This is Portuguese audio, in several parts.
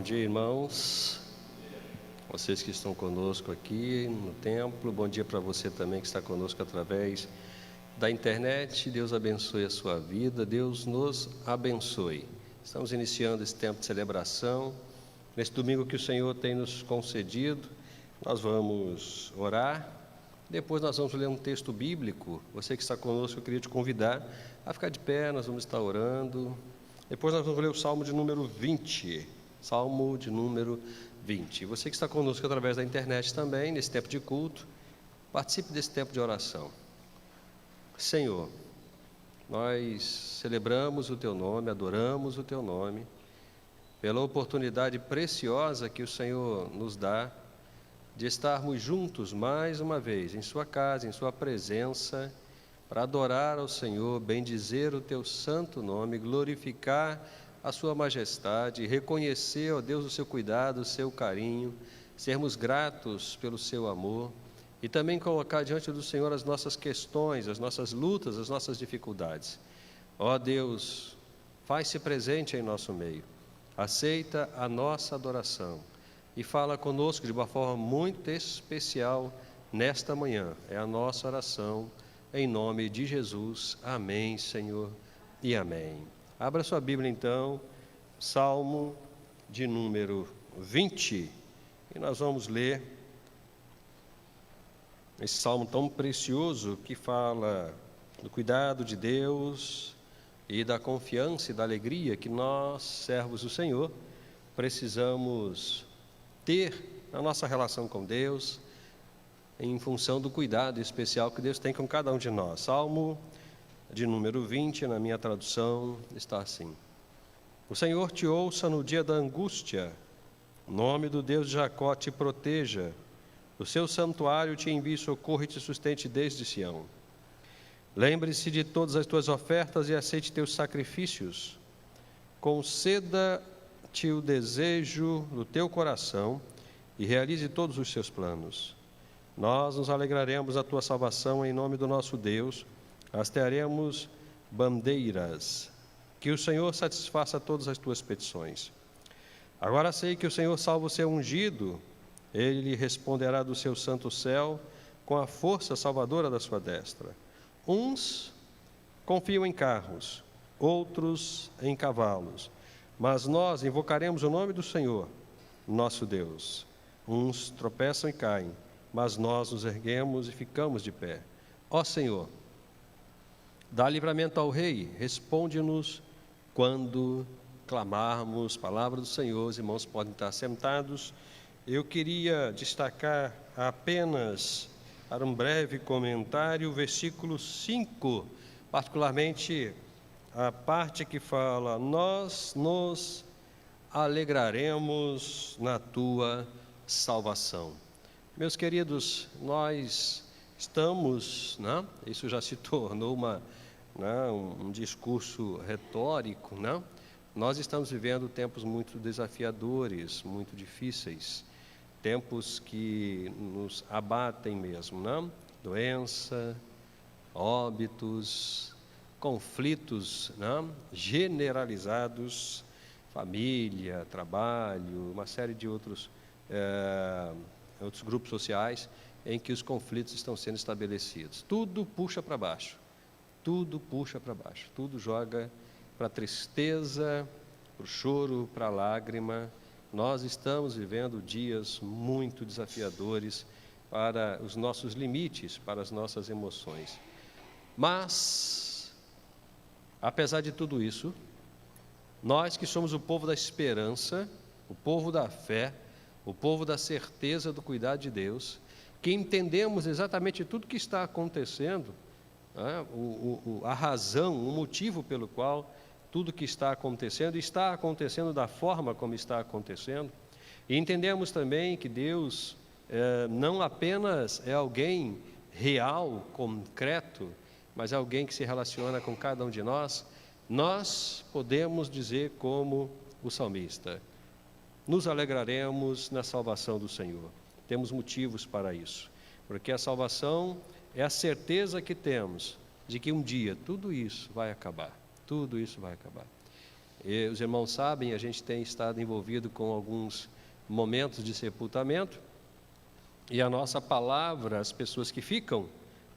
dia, irmãos. Vocês que estão conosco aqui no templo, bom dia para você também que está conosco através da internet. Deus abençoe a sua vida, Deus nos abençoe. Estamos iniciando esse tempo de celebração. Nesse domingo que o Senhor tem nos concedido, nós vamos orar. Depois nós vamos ler um texto bíblico. Você que está conosco, eu queria te convidar a ficar de pé, nós vamos estar orando. Depois nós vamos ler o Salmo de número 20. Salmo de número 20. Você que está conosco através da internet também, nesse tempo de culto, participe desse tempo de oração. Senhor, nós celebramos o Teu nome, adoramos o Teu nome, pela oportunidade preciosa que o Senhor nos dá de estarmos juntos mais uma vez, em Sua casa, em Sua presença, para adorar ao Senhor, bendizer o Teu santo nome, glorificar a Sua majestade, reconhecer, ó Deus, o Seu cuidado, o Seu carinho, sermos gratos pelo Seu amor e também colocar diante do Senhor as nossas questões, as nossas lutas, as nossas dificuldades. Ó Deus, faz-se presente em nosso meio, aceita a nossa adoração e fala conosco de uma forma muito especial nesta manhã. É a nossa oração. Em nome de Jesus, amém, Senhor, e amém. Abra sua Bíblia, então, Salmo de número 20, e nós vamos ler esse salmo tão precioso que fala do cuidado de Deus e da confiança e da alegria que nós, servos do Senhor, precisamos ter na nossa relação com Deus, em função do cuidado especial que Deus tem com cada um de nós. Salmo de número 20, na minha tradução, está assim: O Senhor te ouça no dia da angústia, o nome do Deus de Jacó te proteja, o seu santuário te envie socorro e te sustente desde Sião. Lembre-se de todas as tuas ofertas e aceite teus sacrifícios. Conceda-te o desejo do teu coração e realize todos os seus planos. Nós nos alegraremos da tua salvação em nome do nosso Deus, hastearemos bandeiras, que o Senhor satisfaça todas as tuas petições. Agora sei que o Senhor salva o seu ungido, ele lhe responderá do seu santo céu com a força salvadora da sua destra. Uns confiam em carros, outros em cavalos, mas nós invocaremos o nome do Senhor, nosso Deus. Uns tropeçam e caem, mas nós nos erguemos e ficamos de pé. Ó Senhor, dá livramento ao rei, responde-nos quando clamarmos. Palavra do Senhor. Os irmãos podem estar sentados. Eu queria destacar apenas, para um breve comentário, o versículo 5, particularmente a parte que fala: nós nos alegraremos na tua salvação. Meus queridos, nós estamos, isso já se tornou um discurso retórico, Nós estamos vivendo tempos muito desafiadores, muito difíceis, tempos que nos abatem mesmo, Doença, óbitos, conflitos, generalizados, família, trabalho, uma série de outros grupos sociais em que os conflitos estão sendo estabelecidos. Tudo puxa para baixo, tudo joga para a tristeza, para o choro, para a lágrima. Nós estamos vivendo dias muito desafiadores para os nossos limites, para as nossas emoções. Mas, apesar de tudo isso, nós que somos o povo da esperança, o povo da fé, o povo da certeza do cuidado de Deus, que entendemos exatamente tudo que está acontecendo, a razão, o motivo pelo qual tudo que está acontecendo da forma como está acontecendo, e entendemos também que Deus não apenas é alguém real, concreto, mas é alguém que se relaciona com cada um de nós. Nós podemos dizer como o salmista: nos alegraremos na salvação do Senhor. Temos motivos para isso, porque a salvação é a certeza que temos de que um dia tudo isso vai acabar. E os irmãos sabem, a gente tem estado envolvido com alguns momentos de sepultamento, e a nossa palavra, as pessoas que ficam,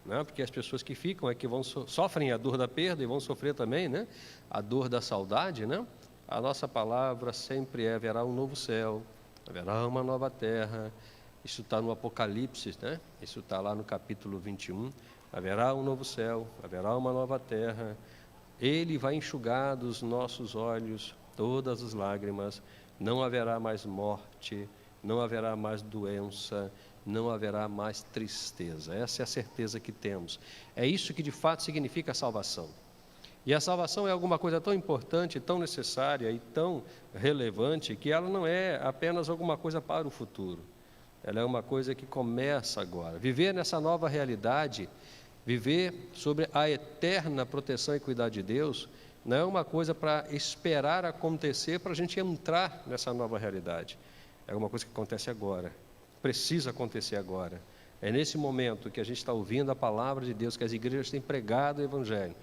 né, porque as pessoas que ficam é que sofrem a dor da perda e vão sofrer também, né, a dor da saudade, né? A nossa palavra sempre é: haverá um novo céu, haverá uma nova terra. Isso está no Apocalipse, né? Isso está lá no capítulo 21. Haverá um novo céu, haverá uma nova terra. Ele vai enxugar dos nossos olhos todas as lágrimas. Não haverá mais morte, não haverá mais doença, não haverá mais tristeza. Essa é a certeza que temos. É isso que de fato significa a salvação. E a salvação é alguma coisa tão importante, tão necessária e tão relevante, que ela não é apenas alguma coisa para o futuro. Ela é uma coisa que começa agora. Viver nessa nova realidade, viver sobre a eterna proteção e cuidado de Deus, não é uma coisa para esperar acontecer para a gente entrar nessa nova realidade. É uma coisa que acontece agora, precisa acontecer agora. É nesse momento que a gente está ouvindo a palavra de Deus, que as igrejas têm pregado o Evangelho,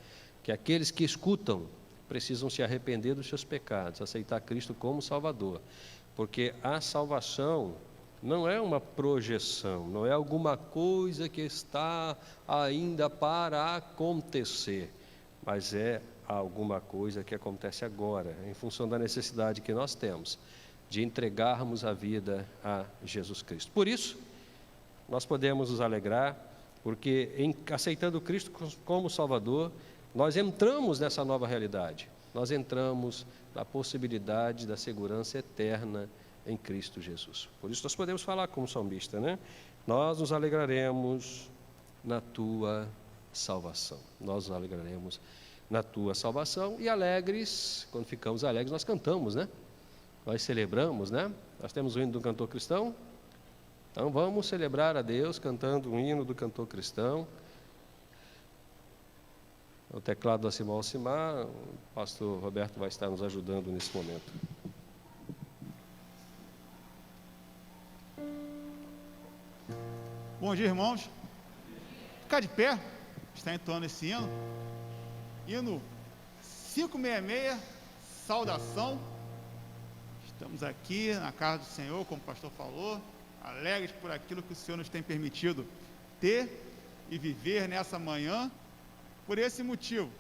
que aqueles que escutam precisam se arrepender dos seus pecados, aceitar Cristo como Salvador, porque a salvação não é uma projeção, não é alguma coisa que está ainda para acontecer, mas é alguma coisa que acontece agora, em função da necessidade que nós temos de entregarmos a vida a Jesus Cristo. Por isso, nós podemos nos alegrar, porque aceitando Cristo como Salvador, nós entramos nessa nova realidade, nós entramos na possibilidade da segurança eterna em Cristo Jesus. Por isso nós podemos falar como salmista, né? Nós nos alegraremos na tua salvação. Nós nos alegraremos na tua salvação, e alegres, quando ficamos alegres, nós cantamos, né? Nós celebramos, né? Nós temos o hino do cantor cristão, então vamos celebrar a Deus cantando o hino do cantor cristão. O teclado da Simão Alcimar, o pastor Roberto vai estar nos ajudando nesse momento. Bom dia, irmãos. Ficar de pé, está entoando esse hino. Hino 566, saudação. Estamos aqui na casa do Senhor, como o pastor falou, alegres por aquilo que o Senhor nos tem permitido ter e viver nessa manhã. Por esse motivo,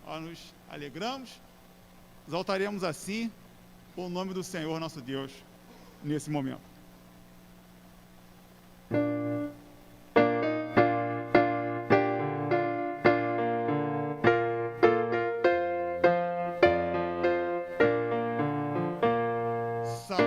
nós nos alegramos, exaltaremos assim o nome do Senhor nosso Deus nesse momento. Foram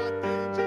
atendidos.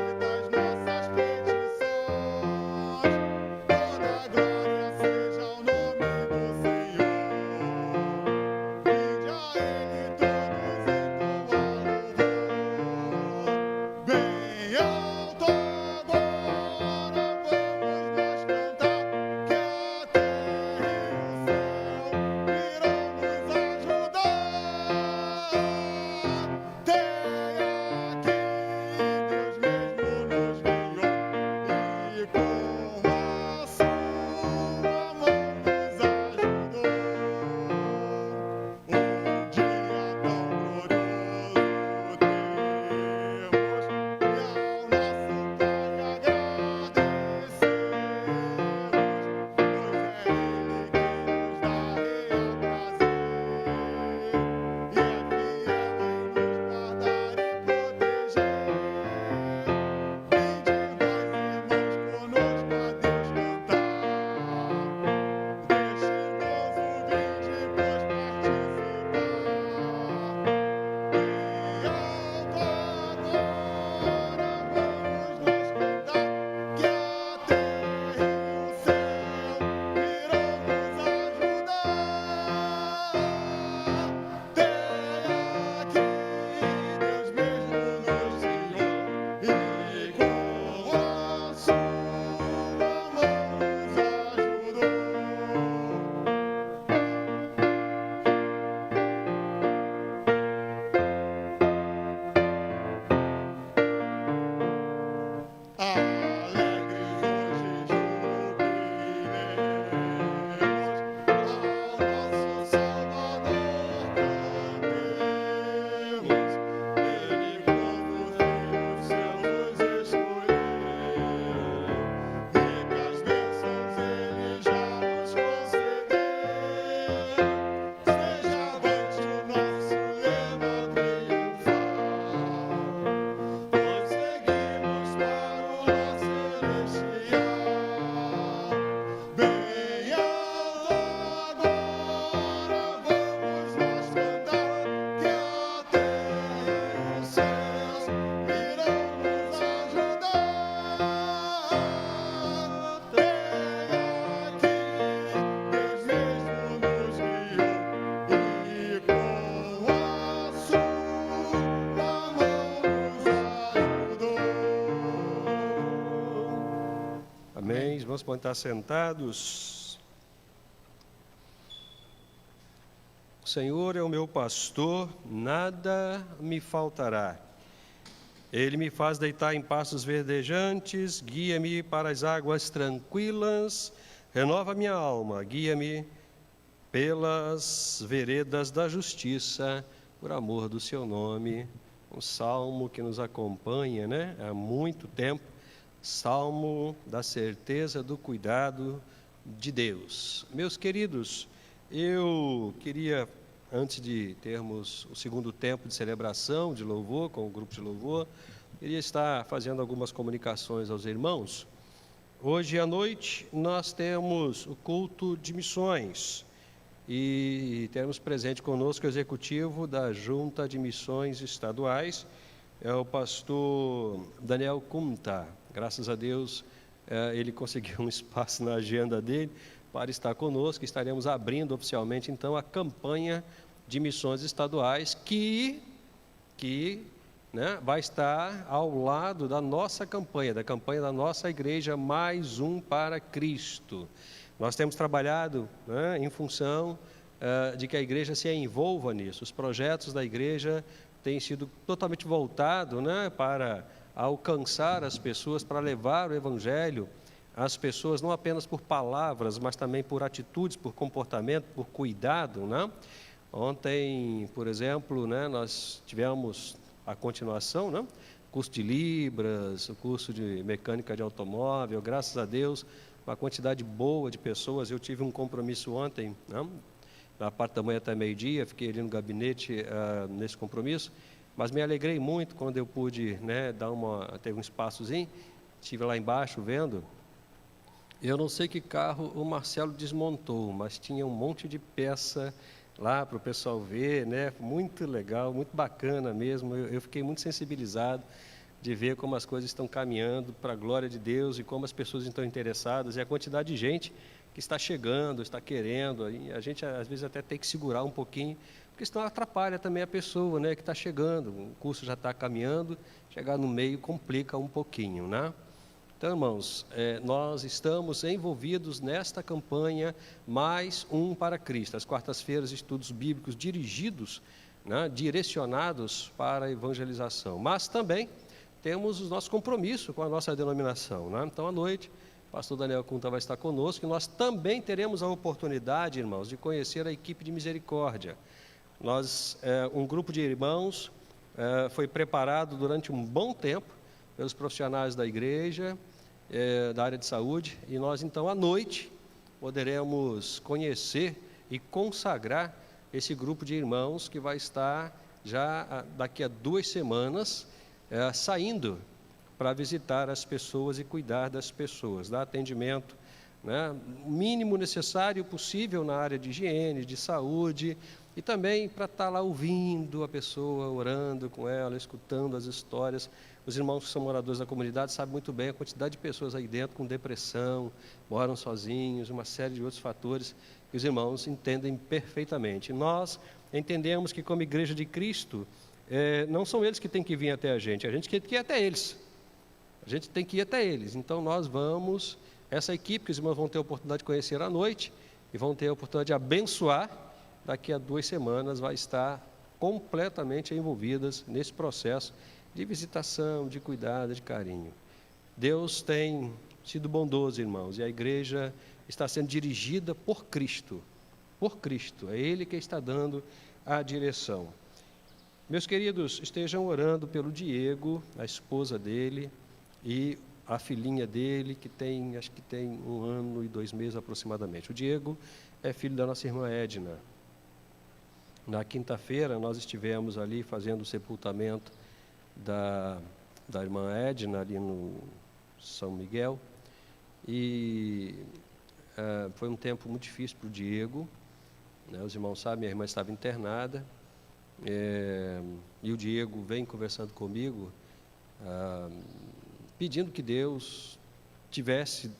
Amém. Vamos estar sentados. O Senhor é o meu pastor, nada me faltará. Ele me faz deitar em pastos verdejantes, guia-me para as águas tranquilas, renova minha alma, guia-me pelas veredas da justiça, por amor do seu nome. Um salmo que nos acompanha, né, há muito tempo, salmo da certeza do cuidado de Deus. Meus queridos, eu queria, antes de termos o segundo tempo de celebração, de louvor, com o grupo de louvor, queria estar fazendo algumas comunicações aos irmãos. Hoje à noite nós temos o culto de missões e temos presente conosco o executivo da Junta de Missões Estaduais, é o pastor Daniel Kunta. Graças a Deus, ele conseguiu um espaço na agenda dele para estar conosco. Estaremos abrindo oficialmente, então, a campanha de missões estaduais que vai estar ao lado da nossa campanha, da campanha da nossa igreja, Mais Um para Cristo. Nós temos trabalhado, né, em função de que a igreja se envolva nisso. Os projetos da igreja têm sido totalmente voltados, né, para alcançar as pessoas, para levar o evangelho às pessoas, não apenas por palavras, mas também por atitudes, por comportamento, por cuidado, né? Ontem, por exemplo, né, nós tivemos a continuação, né? Curso de Libras, o curso de mecânica de automóvel, graças a Deus, uma quantidade boa de pessoas. Eu tive um compromisso ontem, né, da parte da manhã até meio-dia, fiquei ali no gabinete nesse compromisso, mas me alegrei muito quando eu pude, né, ter um espaçozinho, estive lá embaixo vendo. Eu não sei que carro o Marcelo desmontou, mas tinha um monte de peça lá para o pessoal ver, né? Muito legal, muito bacana mesmo. Eu fiquei muito sensibilizado de ver como as coisas estão caminhando para a glória de Deus e como as pessoas estão interessadas e a quantidade de gente que está chegando, está querendo. E a gente às vezes até tem que segurar um pouquinho, porque senão atrapalha também a pessoa, né, que está chegando. O curso já está caminhando, chegar no meio complica um pouquinho, né? Então, irmãos, nós estamos envolvidos nesta campanha Mais Um para Cristo. Às quartas-feiras, estudos bíblicos dirigidos, né, direcionados para a evangelização. Mas também temos o nosso compromisso com a nossa denominação, né? Então, à noite, o pastor Daniel Kunta vai estar conosco e nós também teremos a oportunidade, irmãos, de conhecer a equipe de misericórdia. Um grupo de irmãos foi preparado durante um bom tempo pelos profissionais da igreja, da área de saúde, e nós então à noite poderemos conhecer e consagrar esse grupo de irmãos que vai estar já daqui a 2 semanas saindo para visitar as pessoas e cuidar das pessoas, dar atendimento, né, o mínimo necessário possível na área de higiene, de saúde, e também para estar lá ouvindo a pessoa, orando com ela, escutando as histórias. Os irmãos que são moradores da comunidade sabem muito bem a quantidade de pessoas aí dentro com depressão, moram sozinhos, uma série de outros fatores que os irmãos entendem perfeitamente. Nós entendemos que, como igreja de Cristo, não são eles que têm que vir até a gente tem que ir até eles. A gente tem que ir até eles. Então, nós vamos, essa equipe que os irmãos vão ter a oportunidade de conhecer à noite e vão ter a oportunidade de abençoar, daqui a 2 semanas vai estar completamente envolvidas nesse processo de visitação, de cuidado, de carinho. Deus tem sido bondoso, irmãos, e a igreja está sendo dirigida por Cristo. Por Cristo, é Ele que está dando a direção. Meus queridos, estejam orando pelo Diego, a esposa dele, e a filhinha dele, que acho que tem 1 ano e 2 meses aproximadamente. O Diego é filho da nossa irmã Edna. Na quinta-feira, nós estivemos ali fazendo o sepultamento da irmã Edna, ali no São Miguel, e foi um tempo muito difícil para o Diego, né? Os irmãos sabem, minha irmã estava internada, e o Diego vem conversando comigo, pedindo que Deus tivesse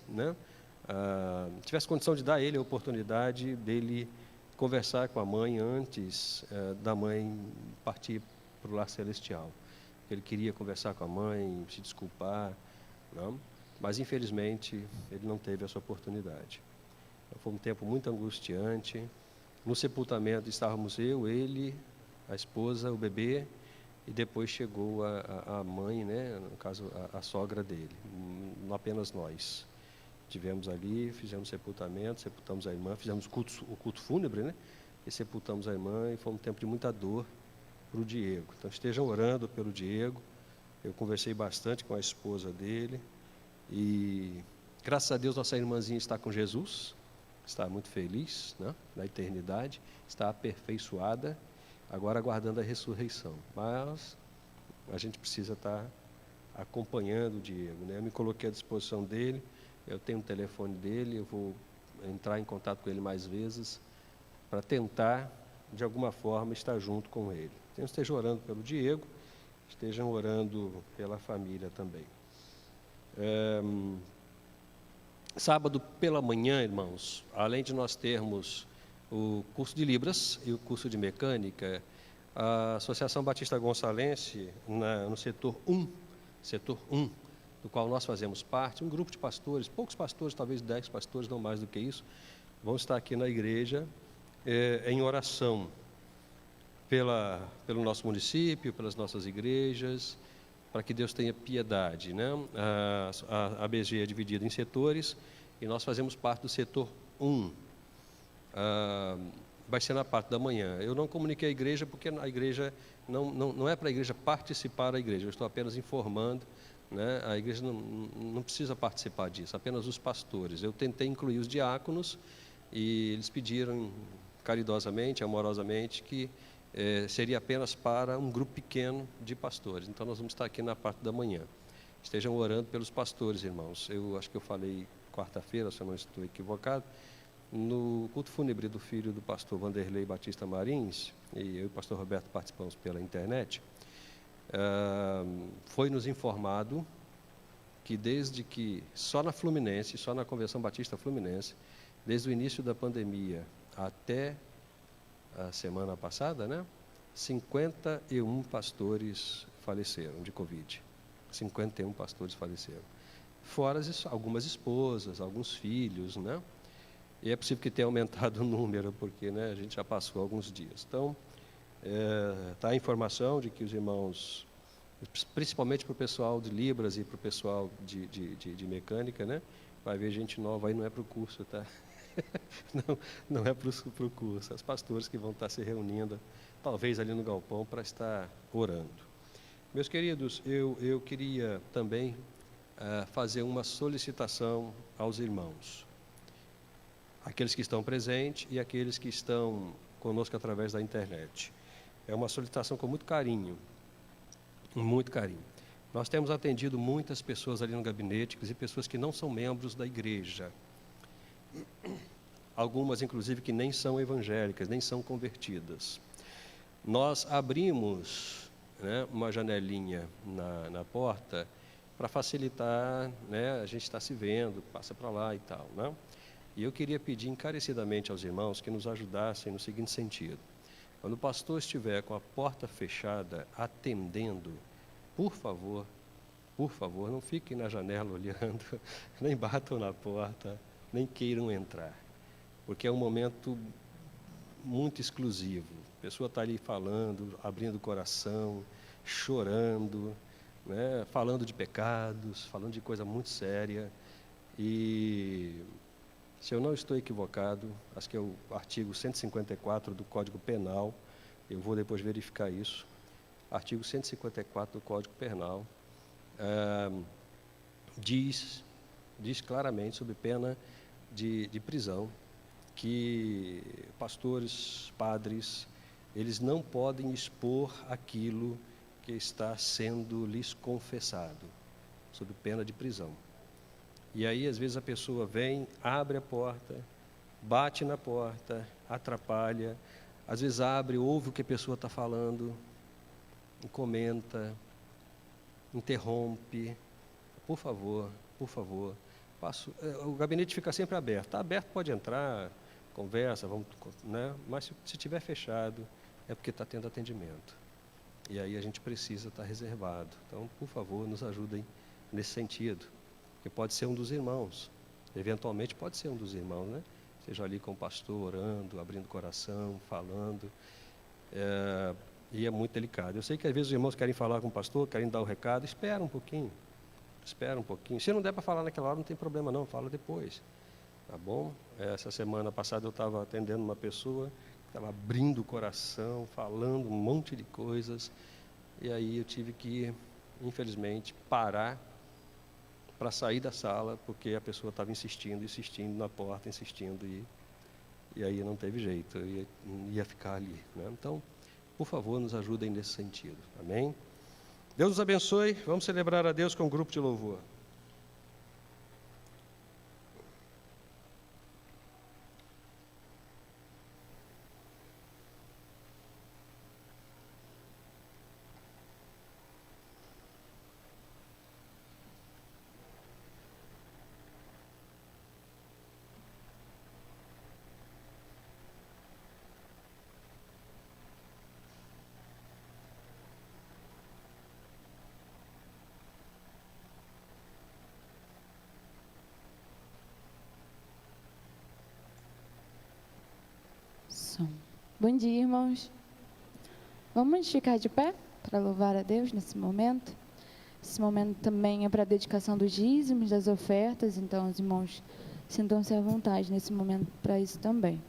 condição de dar a ele a oportunidade dele conversar com a mãe antes da mãe partir para o lar celestial. Ele queria conversar com a mãe, se desculpar, não? mas infelizmente ele não teve essa oportunidade. Então, foi um tempo muito angustiante. No sepultamento estávamos eu, ele, a esposa, o bebê, e depois chegou a mãe, né, no caso a sogra dele, não apenas nós. Tivemos ali, fizemos sepultamento, sepultamos a irmã, fizemos o culto fúnebre, né, e sepultamos a irmã, e foi um tempo de muita dor para o Diego. Então estejam orando pelo Diego. Eu conversei bastante com a esposa dele, e graças a Deus nossa irmãzinha está com Jesus, está muito feliz, né, na eternidade, está aperfeiçoada, agora aguardando a ressurreição. Mas a gente precisa estar acompanhando o Diego, né? Eu me coloquei à disposição dele, eu tenho o telefone dele, eu vou entrar em contato com ele mais vezes para tentar, de alguma forma, estar junto com ele. Então, estejam orando pelo Diego, estejam orando pela família também. Sábado pela manhã, irmãos, além de nós termos o curso de Libras e o curso de Mecânica, a Associação Batista Gonçalense, no setor 1, do qual nós fazemos parte, um grupo de pastores, poucos pastores, talvez 10 pastores, não mais do que isso, vão estar aqui na igreja em oração pelo nosso município, pelas nossas igrejas, para que Deus tenha piedade, né? A ABG é dividida em setores e nós fazemos parte do setor 1. Vai ser na parte da manhã. Eu não comuniquei a igreja porque a igreja não é para a igreja participar da igreja, eu estou apenas informando, né? A igreja não precisa participar disso, apenas os pastores. Eu tentei incluir os diáconos e eles pediram caridosamente, amorosamente, que seria apenas para um grupo pequeno de pastores. Então nós vamos estar aqui na parte da manhã. Estejam orando pelos pastores, irmãos. Eu acho que eu falei quarta-feira, se eu não estou equivocado, no culto fúnebre do filho do pastor Vanderlei Batista Marins, e eu e o pastor Roberto participamos pela internet, foi nos informado que desde que, só na Fluminense, só na Convenção Batista Fluminense, desde o início da pandemia até a semana passada, né, 51 pastores faleceram de Covid. 51 pastores faleceram. Fora algumas esposas, alguns filhos, né? E é possível que tenha aumentado o número, porque, né, a gente já passou alguns dias. Então, está a informação de que os irmãos, principalmente para o pessoal de Libras e para o pessoal de Mecânica, né, vai ver gente nova aí, não é para o curso, tá? não é para o curso, os pastores que vão estar se reunindo, talvez ali no galpão, para estar orando. Meus queridos, eu queria também fazer uma solicitação aos irmãos, aqueles que estão presentes e aqueles que estão conosco através da internet. É uma solicitação com muito carinho, muito carinho. Nós temos atendido muitas pessoas ali no gabinete, inclusive pessoas que não são membros da igreja. Algumas, inclusive, que nem são evangélicas, nem são convertidas. Nós abrimos, né, uma janelinha na porta para facilitar, né, a gente está se vendo, passa para lá e tal, né? E eu queria pedir encarecidamente aos irmãos que nos ajudassem no seguinte sentido. Quando o pastor estiver com a porta fechada, atendendo, por favor, não fiquem na janela olhando, nem batam na porta, nem queiram entrar, porque é um momento muito exclusivo. A pessoa está ali falando, abrindo o coração, chorando, né, falando de pecados, falando de coisa muito séria. E, se eu não estou equivocado, acho que é o artigo 154 do Código Penal, eu vou depois verificar isso, artigo 154 do Código Penal, diz claramente, sob pena de prisão, que pastores, padres, eles não podem expor aquilo que está sendo lhes confessado, sob pena de prisão. E aí, às vezes, a pessoa vem, abre a porta, bate na porta, atrapalha, às vezes abre, ouve o que a pessoa está falando, comenta, interrompe. Por favor, o gabinete fica sempre aberto. Está aberto, pode entrar, conversa, vamos, né? Mas se estiver fechado, é porque está tendo atendimento. E aí a gente precisa estar reservado. Então, por favor, nos ajudem nesse sentido. que pode ser um dos irmãos, eventualmente pode ser um dos irmãos, né? Seja ali com o pastor, orando, abrindo o coração, falando, e é muito delicado. Eu sei que às vezes os irmãos querem falar com o pastor, querem dar o recado, espera um pouquinho, se não der para falar naquela hora, não tem problema não, fala depois, tá bom? Essa semana passada eu estava atendendo uma pessoa, estava abrindo o coração, falando um monte de coisas, e aí eu tive que, infelizmente, parar para sair da sala, porque a pessoa estava insistindo na porta, e aí não teve jeito, eu ia ficar ali, né? Então, por favor, nos ajudem nesse sentido, amém? Deus nos abençoe, vamos celebrar a Deus com um grupo de louvor. Bom dia, irmãos. Vamos ficar de pé para louvar a Deus nesse momento. Esse momento também é para a dedicação dos dízimos, das ofertas, então os irmãos sintam-se à vontade nesse momento para isso também.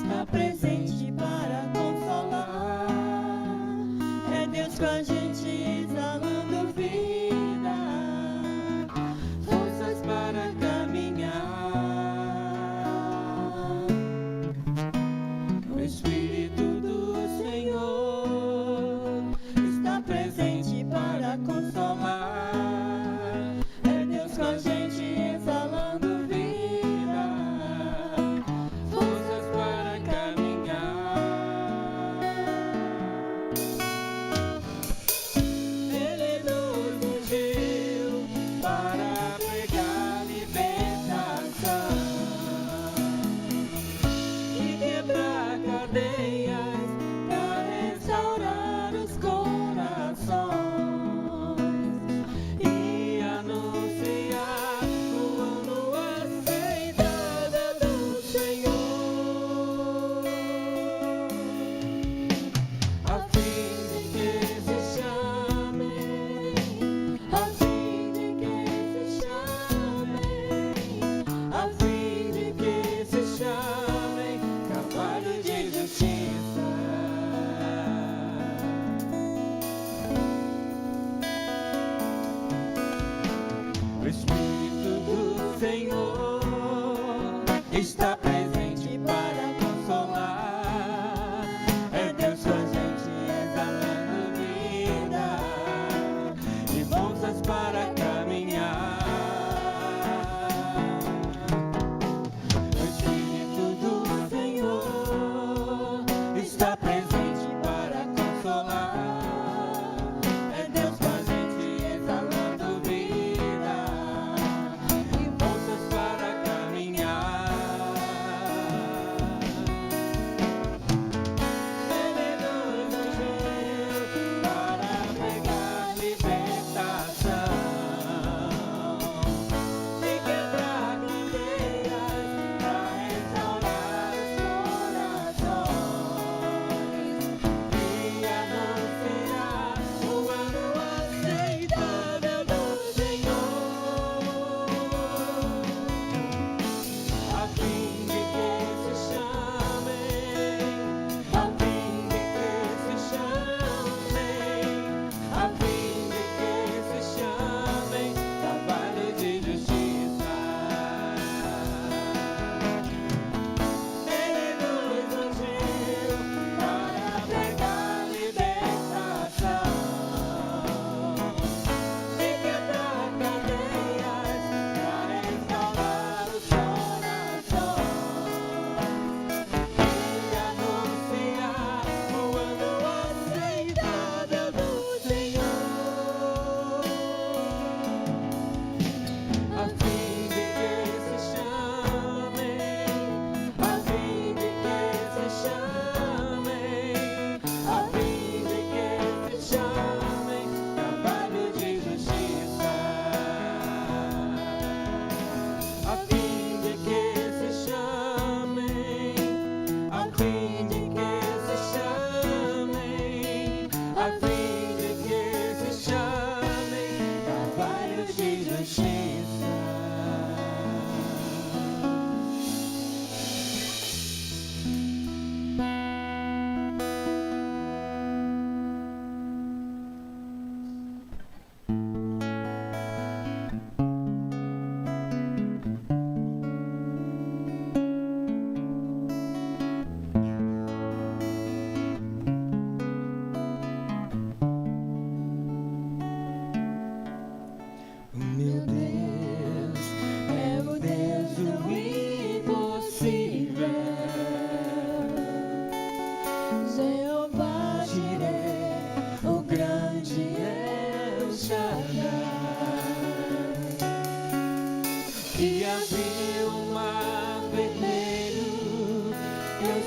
Está presente para consolar, é Deus com a gente exalando vida e forças para caminhar. O Espírito do Senhor está presente para consolar, é Deus com a gente exalando vida e forças para caminhar.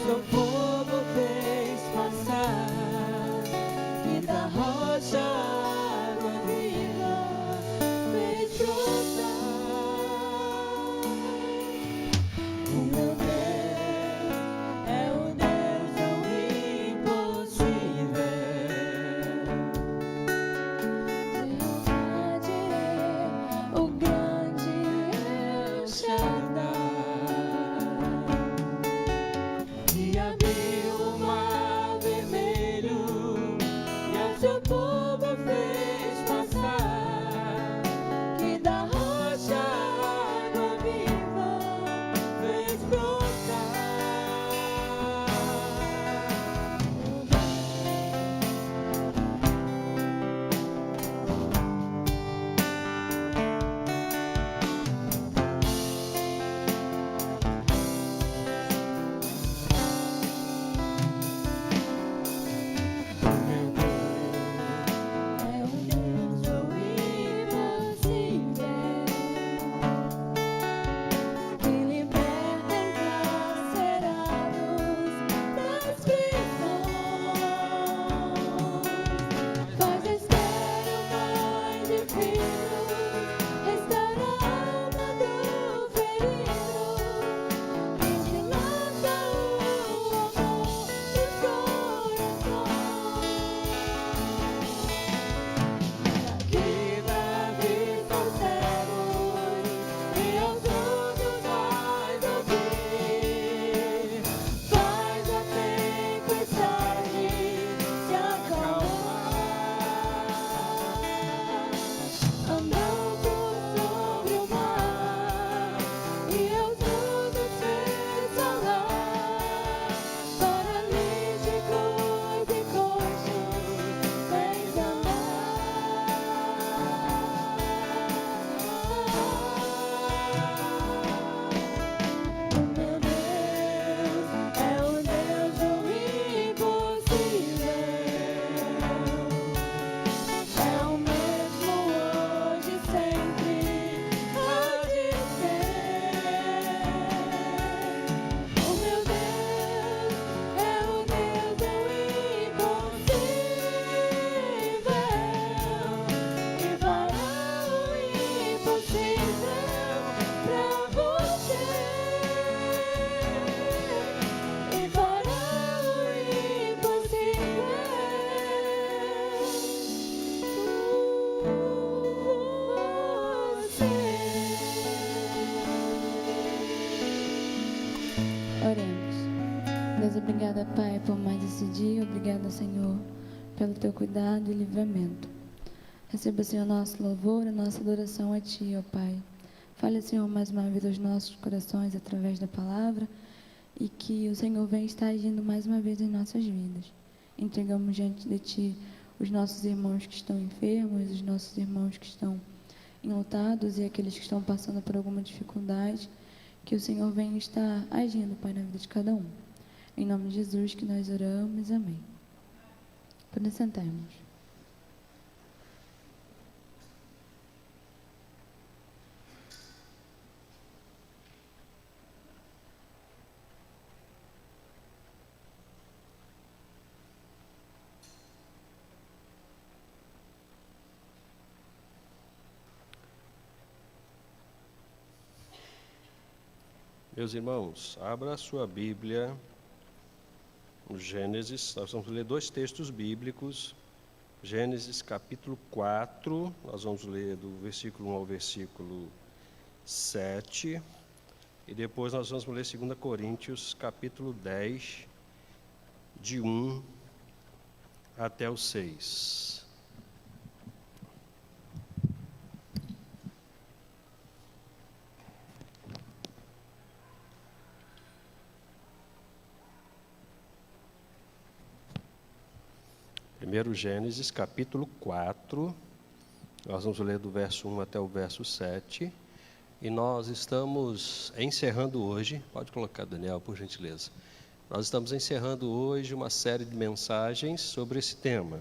seu povo fez passar, e da rocha água viva fez brotar. O meu Deus é o Deus do impossível. O grande El Shaddai, que abriu o mar vermelho e ao seu povo fez passar, que da rocha água viva fez brotar. É o Deus do impossível, que liberta encarcerados das prisões, faz descer o mais difícil, restaura a alma do ferido, e te lança o amor dos corações. Que dá vista aos cegos e aos surdos faz ouvir, faz a tempestade se acalmar, andando sobre o mar e aos mudos fez falar, paralíticos e coxos fez andar. O meu Deus é o Deus do impossível, é o mesmo hoje e sempre há de ser. O meu Deus é o Deus do impossível, e fará o impossível pra você, e fará o impossível por você. Oremos. Deus, obrigada, Pai, por mais esse dia. Obrigada, Senhor, pelo teu cuidado e livramento. Receba, Senhor, nosso louvor, a nossa adoração a Ti, ó Pai. Fale, Senhor, mais uma vez aos nossos corações através da palavra, e que o Senhor venha estar agindo mais uma vez em nossas vidas. Entregamos diante de Ti os nossos irmãos que estão enfermos, os nossos irmãos que estão enlutados e aqueles que estão passando por alguma dificuldade. Que o Senhor venha estar agindo, Pai, na vida de cada um. Em nome de Jesus que nós oramos. Amém. Podem sentar, irmãos. Meus irmãos, abra a sua Bíblia no Gênesis. Nós vamos ler dois textos bíblicos. Gênesis capítulo 4, nós vamos ler do versículo 1 ao versículo 7. E depois nós vamos ler 2 Coríntios capítulo 10, de 1 até o 6. Primeiro Gênesis, capítulo 4, nós vamos ler do verso 1 até o verso 7, e nós estamos encerrando hoje, pode colocar, Daniel, por gentileza, nós estamos encerrando hoje uma série de mensagens sobre esse tema,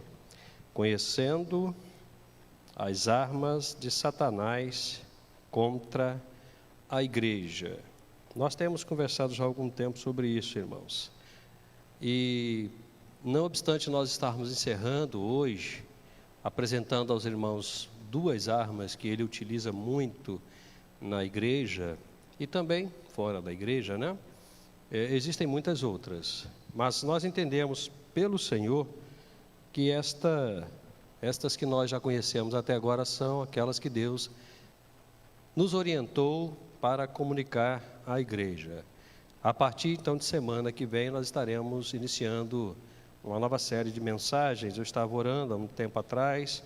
conhecendo as armas de Satanás contra a igreja. Nós temos conversado já há algum tempo sobre isso, irmãos. E, não obstante nós estarmos encerrando hoje, apresentando aos irmãos duas armas que ele utiliza muito na igreja e também fora da igreja, né? Existem muitas outras, mas nós entendemos pelo Senhor que estas que nós já conhecemos até agora são aquelas que Deus nos orientou para comunicar à igreja. A partir então de semana que vem nós estaremos iniciando uma nova série de mensagens. Eu estava orando há um tempo atrás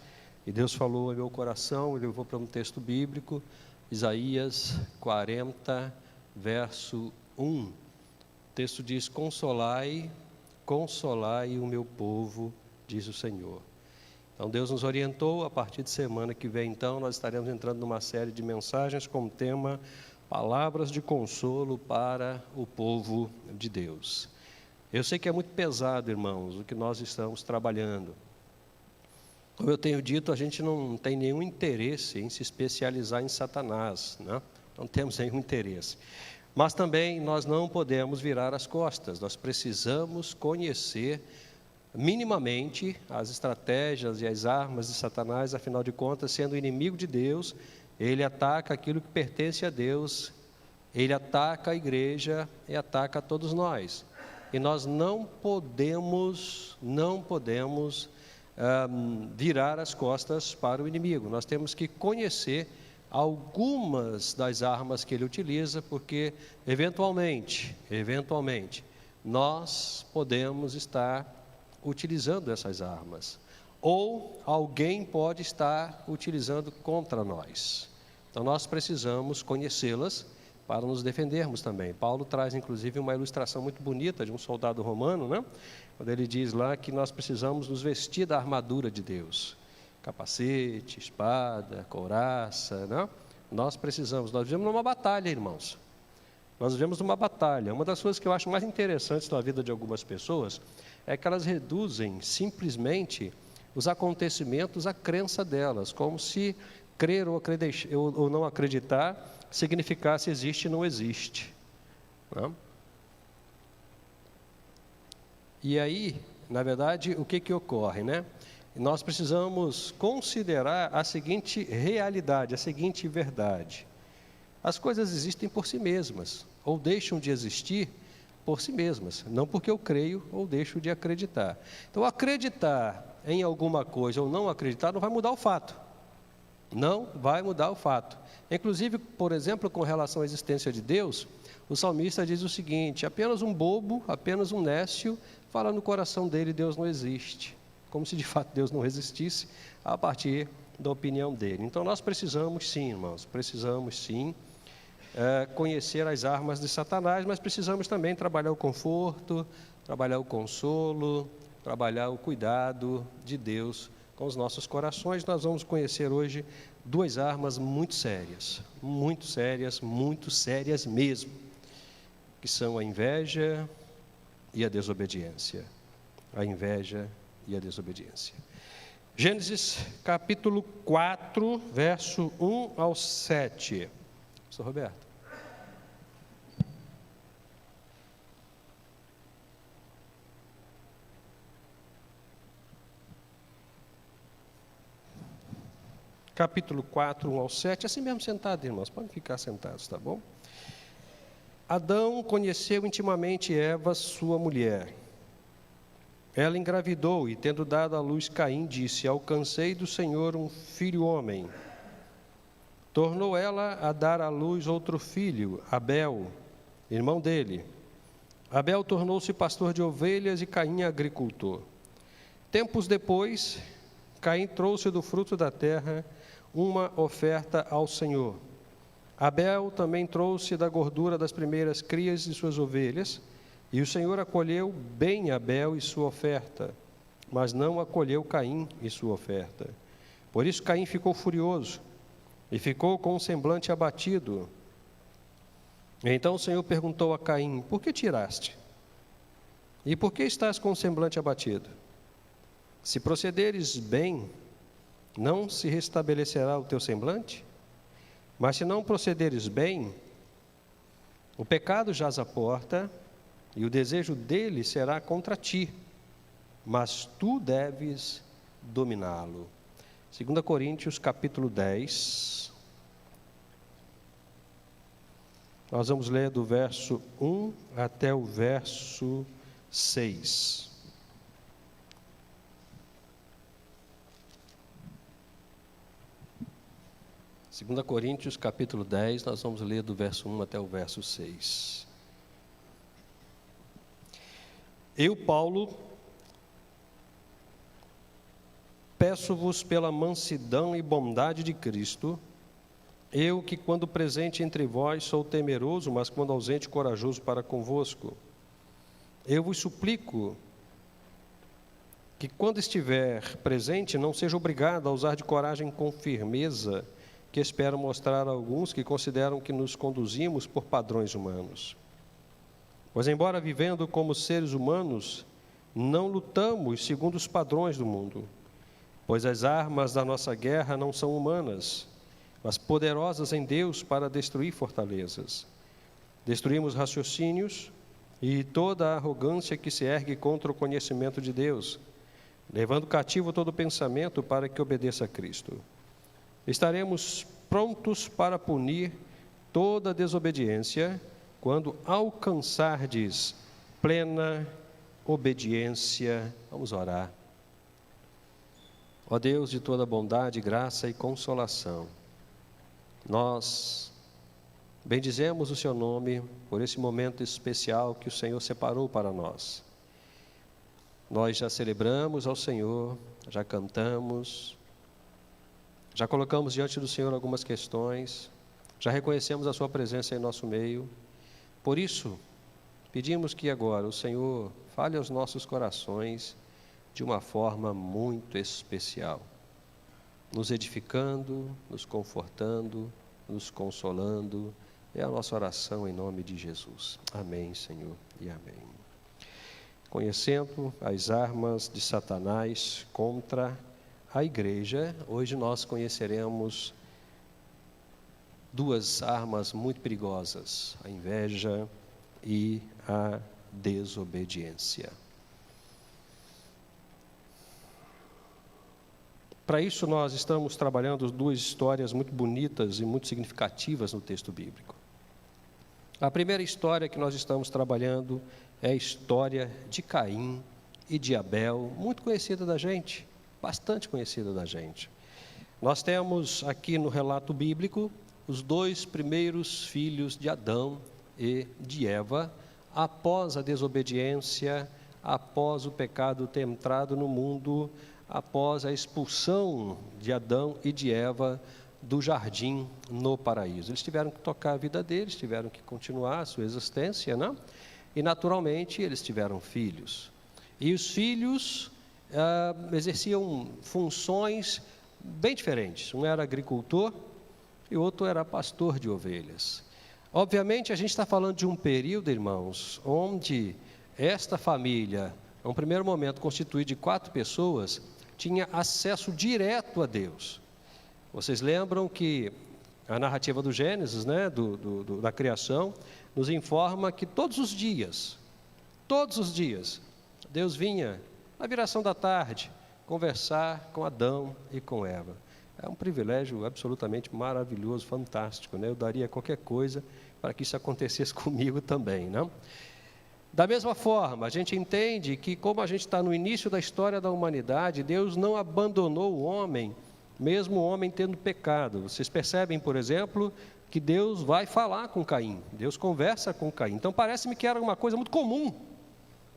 e Deus falou ao meu coração, ele levou para um texto bíblico, Isaías 40, verso 1. O texto diz: consolai, consolai o meu povo, diz o Senhor. Então Deus nos orientou, a partir de semana que vem então nós estaremos entrando numa série de mensagens com o tema Palavras de consolo para o povo de Deus. Eu sei que é muito pesado, irmãos, o que nós estamos trabalhando. Como eu tenho dito, a gente não tem nenhum interesse em se especializar em Satanás, né? Não temos nenhum interesse. Mas também nós não podemos virar as costas, nós precisamos conhecer minimamente as estratégias e as armas de Satanás. Afinal de contas, sendo inimigo de Deus, ele ataca aquilo que pertence a Deus, ele ataca a igreja e ataca a todos nós. E nós não podemos virar as costas para o inimigo. Nós temos que conhecer algumas das armas que ele utiliza, porque eventualmente, nós podemos estar utilizando essas armas, ou alguém pode estar utilizando contra nós. Então nós precisamos conhecê-las para nos defendermos também. Paulo traz inclusive uma ilustração muito bonita de um soldado romano, né? Quando ele diz lá que nós precisamos nos vestir da armadura de Deus, capacete, espada, couraça, né? Nós vivemos numa batalha, irmãos. Nós vivemos numa batalha. Uma das coisas que eu acho mais interessantes na vida de algumas pessoas é que elas reduzem simplesmente os acontecimentos à crença delas, como se crer ou não acreditar significasse existe ou não existe, né? E aí, na verdade, o que ocorre, né? Nós precisamos considerar a seguinte realidade, a seguinte verdade: as coisas existem por si mesmas, ou deixam de existir por si mesmas, não porque eu creio ou deixo de acreditar. Então, acreditar em alguma coisa ou não acreditar não vai mudar o fato. Não vai mudar o fato. Inclusive, por exemplo, com relação à existência de Deus, o salmista diz o seguinte: apenas um bobo, apenas um nécio, fala no coração dele, Deus não existe. Como se de fato Deus não existisse a partir da opinião dele. Então nós precisamos sim, irmãos, conhecer as armas de Satanás, mas precisamos também trabalhar o conforto, trabalhar o consolo, trabalhar o cuidado de Deus com os nossos corações. Nós vamos conhecer hoje duas armas muito sérias mesmo, que são a inveja e a desobediência. A inveja e a desobediência. Gênesis capítulo 4, verso 1 ao 7. Pastor Roberto. Capítulo 4, 1 ao 7, assim mesmo sentado, irmãos, podem ficar sentados, tá bom? Adão conheceu intimamente Eva, sua mulher. Ela engravidou e, tendo dado à luz Caim, disse: alcancei do Senhor um filho homem. Tornou ela a dar à luz outro filho, Abel, irmão dele. Abel tornou-se pastor de ovelhas e Caim agricultor. Tempos depois, Caim trouxe do fruto da terra uma oferta ao Senhor. Abel também trouxe da gordura das primeiras crias de suas ovelhas, e o Senhor acolheu bem Abel e sua oferta, mas não acolheu Caim e sua oferta. Por isso Caim ficou furioso e ficou com um semblante abatido. Então o Senhor perguntou a Caim: por que tiraste? E por que estás com o semblante abatido? Se procederes bem, não se restabelecerá o teu semblante? Mas se não procederes bem, o pecado jaz à porta, e o desejo dele será contra ti, mas tu deves dominá-lo. 2 Coríntios capítulo 10, nós vamos ler do verso 1 até o verso 6. Segunda Coríntios capítulo 10, nós vamos ler do verso 1 até o verso 6. Eu, Paulo, peço-vos pela mansidão e bondade de Cristo, eu que quando presente entre vós sou temeroso, mas quando ausente corajoso para convosco. Eu vos suplico que quando estiver presente não seja obrigado a usar de coragem com firmeza, que espero mostrar a alguns que consideram que nos conduzimos por padrões humanos. Pois embora vivendo como seres humanos, não lutamos segundo os padrões do mundo, pois as armas da nossa guerra não são humanas, mas poderosas em Deus para destruir fortalezas. Destruímos raciocínios e toda a arrogância que se ergue contra o conhecimento de Deus, levando cativo todo pensamento para que obedeça a Cristo. Estaremos prontos para punir toda desobediência quando alcançardes plena obediência. Vamos orar. Ó Deus de toda bondade, graça e consolação, nós bendizemos o Seu nome por esse momento especial que o Senhor separou para nós. Nós já celebramos ao Senhor, já cantamos, já colocamos diante do Senhor algumas questões, já reconhecemos a Sua presença em nosso meio. Por isso, pedimos que agora o Senhor fale aos nossos corações de uma forma muito especial, nos edificando, nos confortando, nos consolando. É a nossa oração em nome de Jesus. Amém, Senhor, e amém. Conhecendo as armas de Satanás contra a igreja, hoje nós conheceremos duas armas muito perigosas: a inveja e a desobediência. Para isso, nós estamos trabalhando duas histórias muito bonitas e muito significativas no texto bíblico. A primeira história que nós estamos trabalhando é a história de Caim e de Abel, muito conhecida da gente, bastante conhecida da gente. Nós temos aqui no relato bíblico os dois primeiros filhos de Adão e de Eva, após a desobediência, após o pecado ter entrado no mundo, após a expulsão de Adão e de Eva do jardim no paraíso. Eles tiveram que tocar a vida deles, tiveram que continuar a sua existência, né? E naturalmente eles tiveram filhos. E os filhos exerciam funções bem diferentes. Um era agricultor e o outro era pastor de ovelhas. Obviamente a gente está falando de um período, irmãos, onde esta família, num primeiro momento constituída de 4 pessoas, tinha acesso direto a Deus. Vocês lembram que a narrativa do Gênesis, né, da criação, nos informa que todos os dias, Deus vinha, na viração da tarde, conversar com Adão e com Eva. É um privilégio absolutamente maravilhoso, fantástico, né? Eu daria qualquer coisa para que isso acontecesse comigo também, não? Da mesma forma, a gente entende que, como a gente está no início da história da humanidade, Deus não abandonou o homem, mesmo o homem tendo pecado. Vocês percebem, por exemplo, que Deus vai falar com Caim, Deus conversa com Caim. Então parece-me que era uma coisa muito comum,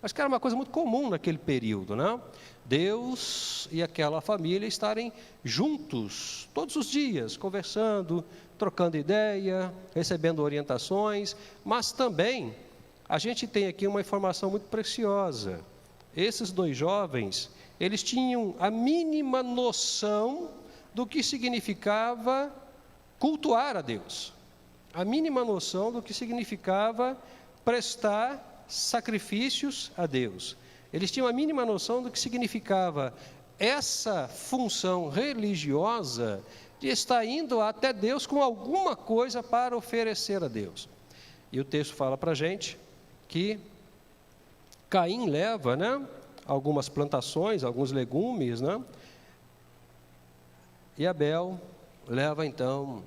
acho que era uma coisa muito comum naquele período, não? Deus e aquela família estarem juntos todos os dias, conversando, trocando ideia, recebendo orientações, mas também a gente tem aqui uma informação muito preciosa. Esses 2 jovens, eles tinham a mínima noção do que significava cultuar a Deus, a mínima noção do que significava prestar sacrifícios a Deus. Eles tinham a mínima noção do que significava essa função religiosa de estar indo até Deus com alguma coisa para oferecer a Deus. E o texto fala para a gente que Caim leva, algumas plantações, alguns legumes, e Abel leva, então,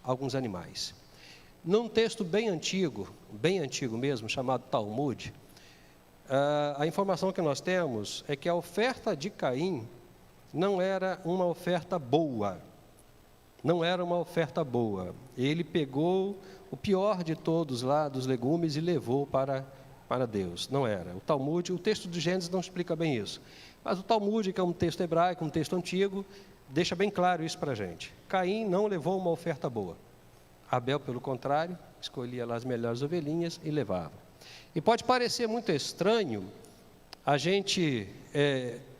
alguns animais. Num texto bem antigo mesmo, chamado Talmud, a informação que nós temos é que a oferta de Caim não era uma oferta boa. Não era uma oferta boa. Ele pegou o pior de todos lá, dos legumes, e levou para Deus. Não era. O Talmud, o texto de Gênesis não explica bem isso. Mas o Talmud, que é um texto hebraico, um texto antigo, deixa bem claro isso para a gente. Caim não levou uma oferta boa. Abel, pelo contrário, escolhia lá as melhores ovelhinhas e levava. E pode parecer muito estranho a gente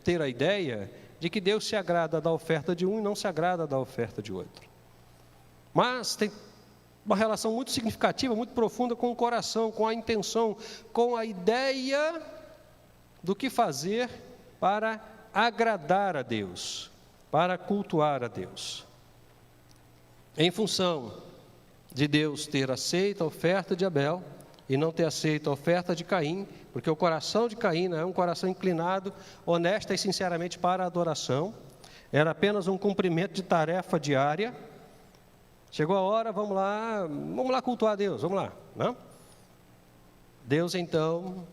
ter a ideia de que Deus se agrada da oferta de um e não se agrada da oferta de outro. Mas tem uma relação muito significativa, muito profunda com o coração, com a intenção, com a ideia do que fazer para agradar a Deus, para cultuar a Deus. Em função de Deus ter aceito a oferta de Abel e não ter aceito a oferta de Caim, porque o coração de Caim não é um coração inclinado, honesta e sinceramente para a adoração, era apenas um cumprimento de tarefa diária. Chegou a hora, vamos lá cultuar a Deus, vamos lá, Deus então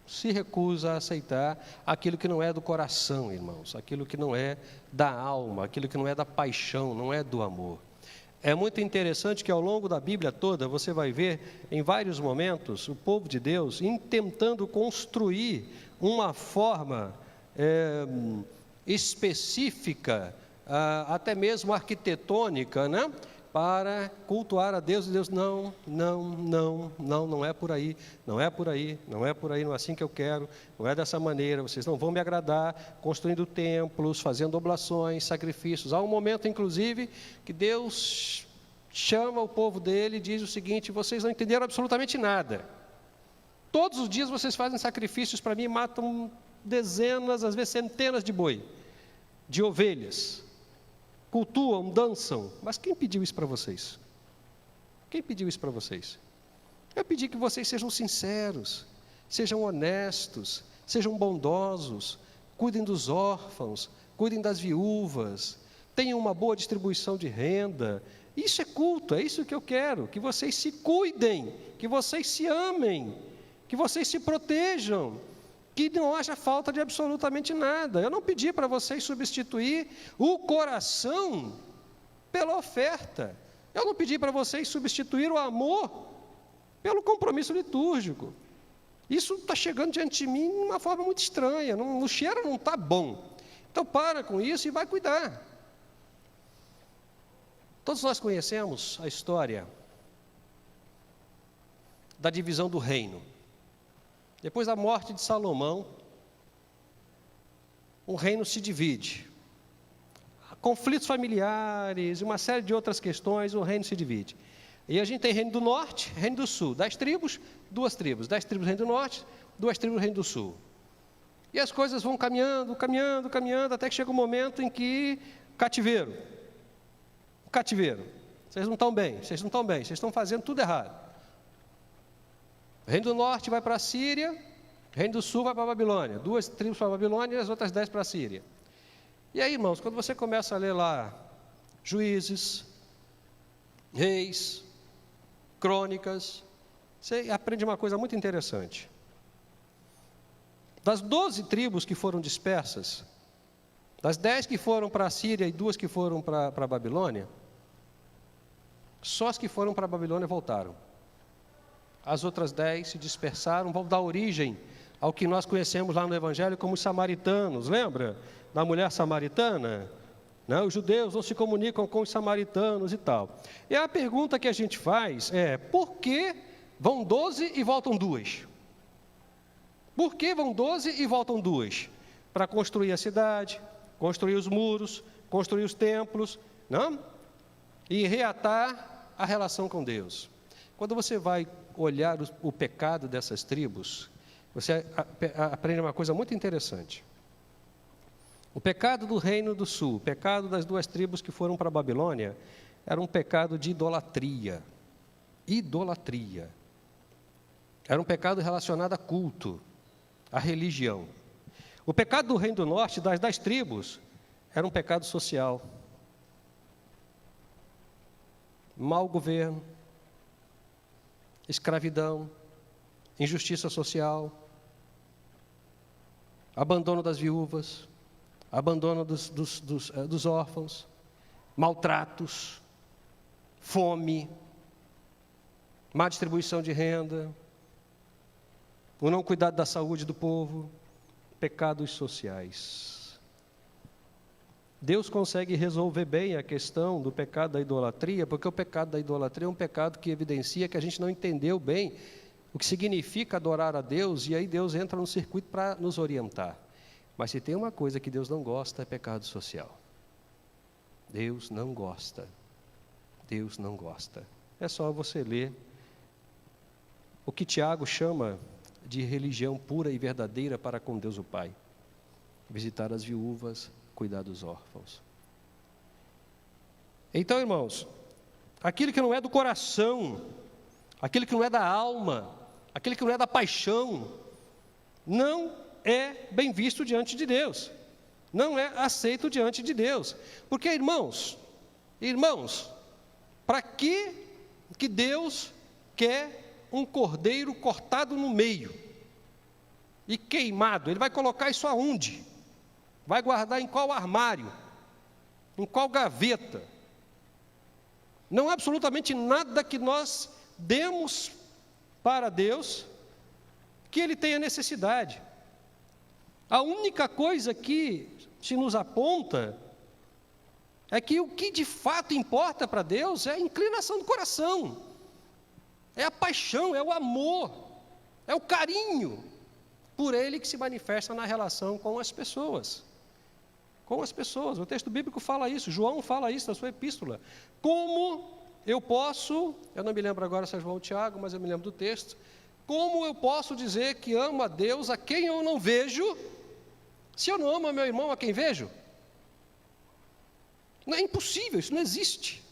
se recusa a aceitar aquilo que não é do coração, irmãos, aquilo que não é da alma, aquilo que não é da paixão, não é do amor. É muito interessante que ao longo da Bíblia toda, você vai ver em vários momentos o povo de Deus tentando construir uma forma específica, até mesmo arquitetônica, para cultuar a Deus. E Deus, não é por aí, não é assim que eu quero, não é dessa maneira, vocês não vão me agradar, construindo templos, fazendo oblações, sacrifícios. Há um momento, inclusive, que Deus chama o povo dele e diz o seguinte: vocês não entenderam absolutamente nada. Todos os dias vocês fazem sacrifícios para mim, matam dezenas, às vezes centenas de boi, de ovelhas, cultuam, dançam, mas quem pediu isso para vocês? Quem pediu isso para vocês? Eu pedi que vocês sejam sinceros, sejam honestos, sejam bondosos, cuidem dos órfãos, cuidem das viúvas, tenham uma boa distribuição de renda. Isso é culto, é isso que eu quero, que vocês se cuidem, que vocês se amem, que vocês se protejam, que não haja falta de absolutamente nada. Eu não pedi para vocês substituir o coração pela oferta. Eu não pedi para vocês substituir o amor pelo compromisso litúrgico. Isso está chegando diante de mim de uma forma muito estranha. O cheiro não está bom. Então para com isso e vai cuidar. Todos nós conhecemos a história da divisão do reino. Depois da morte de Salomão, o reino se divide. Conflitos familiares e uma série de outras questões, o reino se divide. E a gente tem reino do norte, reino do sul. 10 tribos, 2 tribos. 10 tribos reino do norte, 2 tribos reino do sul. E as coisas vão caminhando, até que chega um momento em que cativeiro. Vocês não estão bem, vocês estão fazendo tudo errado. O reino do norte vai para a Síria, o reino do sul vai para a Babilônia. 2 tribos para a Babilônia e as outras 10 para a Síria. E aí, irmãos, quando você começa a ler lá Juízes, Reis, Crônicas, você aprende uma coisa muito interessante. Das 12 tribos que foram dispersas, das 10 que foram para a Síria e 2 que foram para a Babilônia, só as que foram para a Babilônia voltaram. As outras 10 se dispersaram, vão dar origem ao que nós conhecemos lá no Evangelho como os samaritanos. Lembra da mulher samaritana? Os judeus não se comunicam com os samaritanos e tal. E a pergunta que a gente faz é: por que vão 12 e voltam 2? Por que vão 12 e voltam 2? Para construir a cidade, construir os muros, construir os templos, e reatar a relação com Deus. Quando você vai olhar o pecado dessas tribos, você aprende uma coisa muito interessante. O pecado do reino do sul, o pecado das 2 tribos que foram para a Babilônia, era um pecado de idolatria. Idolatria. Era um pecado relacionado a culto, a religião. O pecado do Reino do Norte, das 10 tribos, era um pecado social. Mau governo, escravidão, injustiça social, abandono das viúvas, abandono dos órfãos, maltratos, fome, má distribuição de renda, o não cuidado da saúde do povo, pecados sociais. Deus consegue resolver bem a questão do pecado da idolatria, porque o pecado da idolatria é um pecado que evidencia que a gente não entendeu bem o que significa adorar a Deus, e aí Deus entra no circuito para nos orientar. Mas se tem uma coisa que Deus não gosta, é pecado social. Deus não gosta. Deus não gosta. É só você ler o que Tiago chama de religião pura e verdadeira para com Deus o Pai. Visitar as viúvas, cuidar dos órfãos. Então, irmãos, aquilo que não é do coração, aquilo que não é da alma, aquilo que não é da paixão, não é bem visto diante de Deus, não é aceito diante de Deus. Porque, irmãos, para que Deus quer um cordeiro cortado no meio e queimado? Ele vai colocar isso aonde? Vai guardar em qual armário? Em qual gaveta? Não há absolutamente nada que nós demos para Deus que Ele tenha necessidade. A única coisa que se nos aponta é que o que de fato importa para Deus é a inclinação do coração, é a paixão, é o amor, é o carinho por Ele que se manifesta na relação com as pessoas. Com as pessoas, o texto bíblico fala isso, João fala isso na sua epístola. Como eu posso, eu não me lembro agora se é João ou Tiago, mas eu me lembro do texto, como eu posso dizer que amo a Deus a quem eu não vejo, se eu não amo a meu irmão a quem vejo? Não é impossível, isso não existe.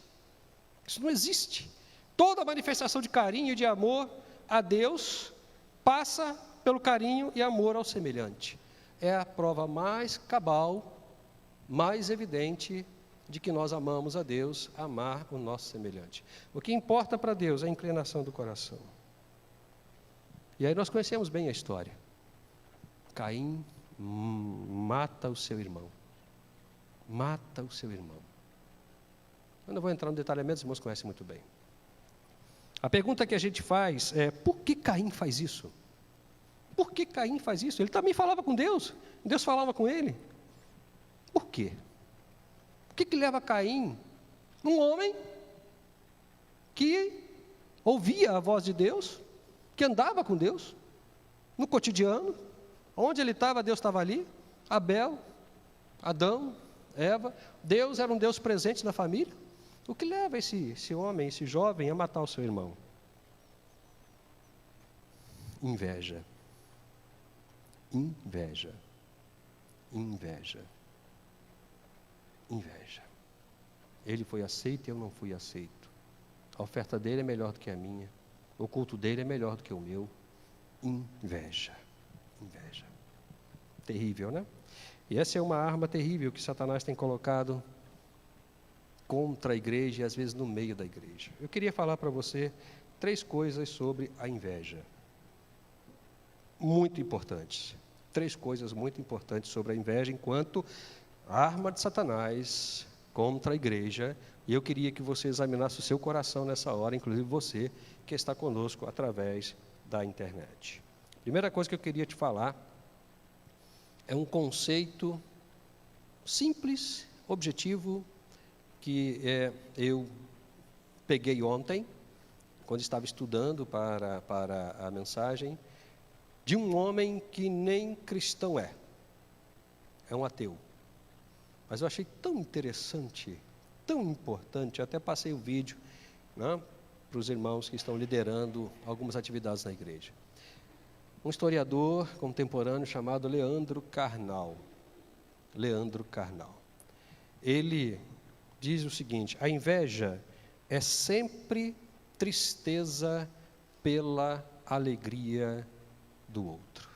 Isso não existe. Toda manifestação de carinho e de amor a Deus passa pelo carinho e amor ao semelhante. É a prova mais cabal, mais evidente de que nós amamos a Deus, amar o nosso semelhante. O que importa para Deus é a inclinação do coração. E aí nós conhecemos bem a história. Caim mata o seu irmão. Mata o seu irmão. Eu não vou entrar no detalhamento, os irmãos conhecem muito bem. A pergunta que a gente faz é: por que Caim faz isso? Por que Caim faz isso? Ele também falava com Deus, Deus falava com ele. Por quê? O que leva Caim, um homem que ouvia a voz de Deus, que andava com Deus, no cotidiano, onde ele estava, Deus estava ali, Abel, Adão, Eva, Deus era um Deus presente na família. O que leva esse homem, esse jovem, a matar o seu irmão? Inveja. Inveja. Inveja. Inveja. Ele foi aceito e eu não fui aceito. A oferta dele é melhor do que a minha. O culto dele é melhor do que o meu. Inveja. Inveja. Terrível, né? E essa é uma arma terrível que Satanás tem colocado contra a igreja e às vezes no meio da igreja. Eu queria falar para você 3 coisas sobre a inveja. Muito importantes. 3 coisas muito importantes sobre a inveja enquanto arma de Satanás contra a igreja. E eu queria que você examinasse o seu coração nessa hora, inclusive você que está conosco através da internet. Primeira coisa que eu queria te falar é um conceito simples, objetivo, que eu peguei ontem, quando estava estudando para a mensagem, de um homem que nem cristão é um ateu. Mas eu achei tão interessante, tão importante, até passei o vídeo, né, para os irmãos que estão liderando algumas atividades na igreja. Um historiador contemporâneo chamado Leandro Carnal. Leandro Carnal. Ele diz o seguinte: a inveja é sempre tristeza pela alegria do outro.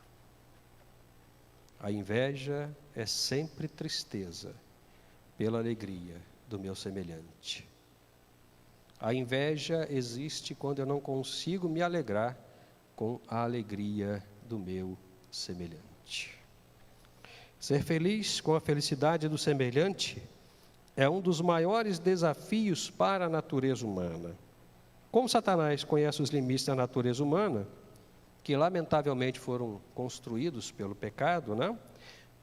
A inveja é sempre tristeza pela alegria do meu semelhante. A inveja existe quando eu não consigo me alegrar com a alegria do meu semelhante. Ser feliz com a felicidade do semelhante é um dos maiores desafios para a natureza humana. Como Satanás conhece os limites da natureza humana, que lamentavelmente foram construídos pelo pecado, né?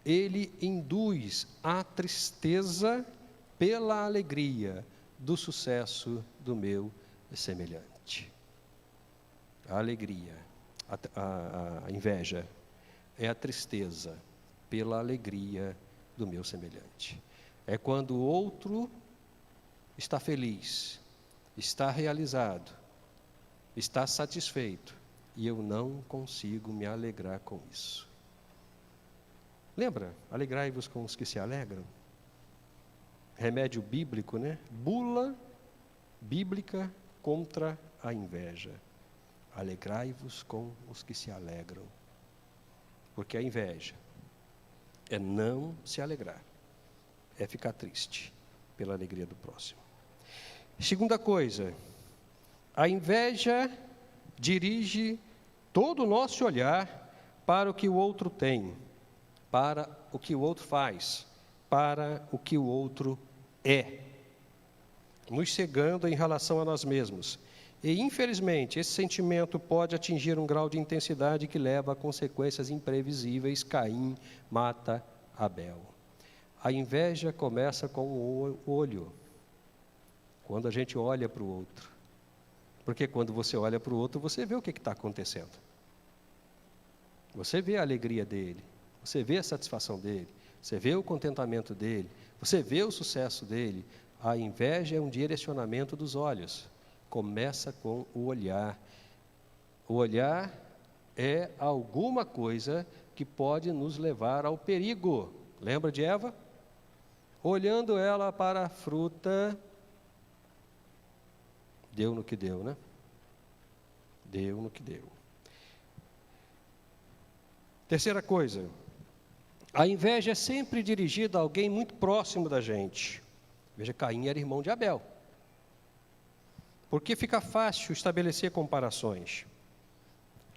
Ele induz a tristeza pela alegria do sucesso do meu semelhante. A alegria, a inveja, é a tristeza pela alegria do meu semelhante. É quando o outro está feliz, está realizado, está satisfeito, e eu não consigo me alegrar com isso. Lembra? Alegrai-vos com os que se alegram. Remédio bíblico, né? Bula bíblica contra a inveja. Alegrai-vos com os que se alegram. Porque a inveja é não se alegrar, é ficar triste pela alegria do próximo. Segunda coisa, a inveja dirige todo o nosso olhar para o que o outro tem, para o que o outro faz, para o que o outro é, nos cegando em relação a nós mesmos. E, infelizmente, esse sentimento pode atingir um grau de intensidade que leva a consequências imprevisíveis. Caim mata Abel. A inveja começa com o olho, quando a gente olha para o outro. Porque quando você olha para o outro, você vê o que está acontecendo. Você vê a alegria dele, você vê a satisfação dele, você vê o contentamento dele, você vê o sucesso dele. A inveja é um direcionamento dos olhos. Começa com o olhar. O olhar é alguma coisa que pode nos levar ao perigo. Lembra de Eva? Olhando ela para a fruta, deu no que deu, né? Deu no que deu. Terceira coisa, a inveja é sempre dirigida a alguém muito próximo da gente. Veja, Caim era irmão de Abel. Porque fica fácil estabelecer comparações.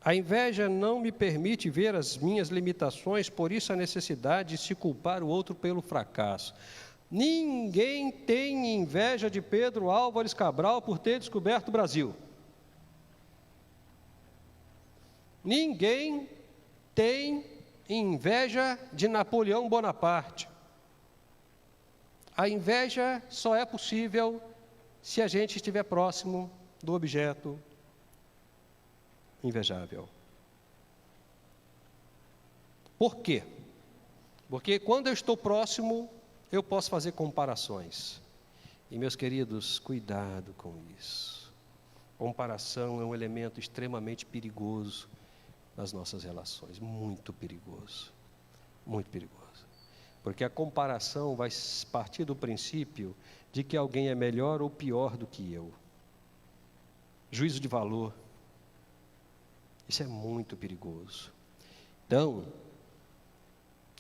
A inveja não me permite ver as minhas limitações, por isso a necessidade de se culpar o outro pelo fracasso. Ninguém tem inveja de Pedro Álvares Cabral por ter descoberto o Brasil. Ninguém tem inveja de Napoleão Bonaparte. A inveja só é possível se a gente estiver próximo do objeto invejável. Por quê? Porque quando eu estou próximo, eu posso fazer comparações. E, meus queridos, cuidado com isso. Comparação é um elemento extremamente perigoso nas nossas relações. Muito perigoso. Muito perigoso. Porque a comparação vai partir do princípio de que alguém é melhor ou pior do que eu. Juízo de valor. Isso é muito perigoso. Então,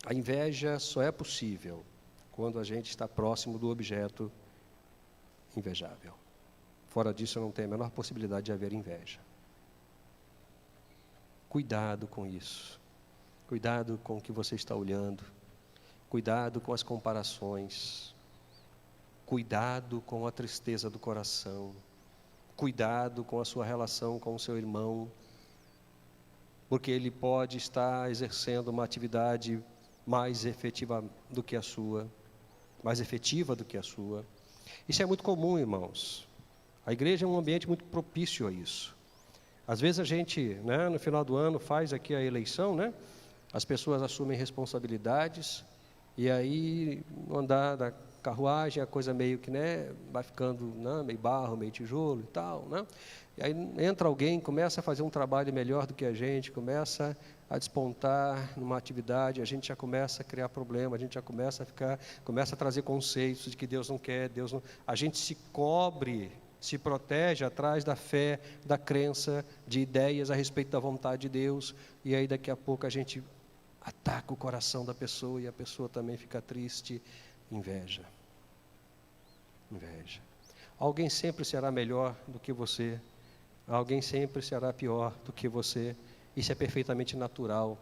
a inveja só é possível quando a gente está próximo do objeto invejável. Fora disso, não tem a menor possibilidade de haver inveja. Cuidado com isso. Cuidado com o que você está olhando. Cuidado com as comparações. Cuidado com a tristeza do coração. Cuidado com a sua relação com o seu irmão. Porque ele pode estar exercendo uma atividade mais efetiva do que a sua. Mais efetiva do que a sua. Isso é muito comum, irmãos. A igreja é um ambiente muito propício a isso. Às vezes a gente, né, no final do ano, faz aqui a eleição, né? As pessoas assumem responsabilidades, e aí, no andar da carruagem, a coisa meio que, né, vai ficando, né, meio barro, meio tijolo e tal, né? E aí entra alguém, começa a fazer um trabalho melhor do que a gente, começa a despontar numa atividade, a gente já começa a criar problema, a gente já começa a trazer conceitos de que Deus não quer, a gente se cobre se protege atrás da fé, da crença, de ideias a respeito da vontade de Deus, e aí daqui a pouco a gente ataca o coração da pessoa e a pessoa também fica triste. Inveja. Inveja. Alguém sempre será melhor do que você, alguém sempre será pior do que você. Isso é perfeitamente natural,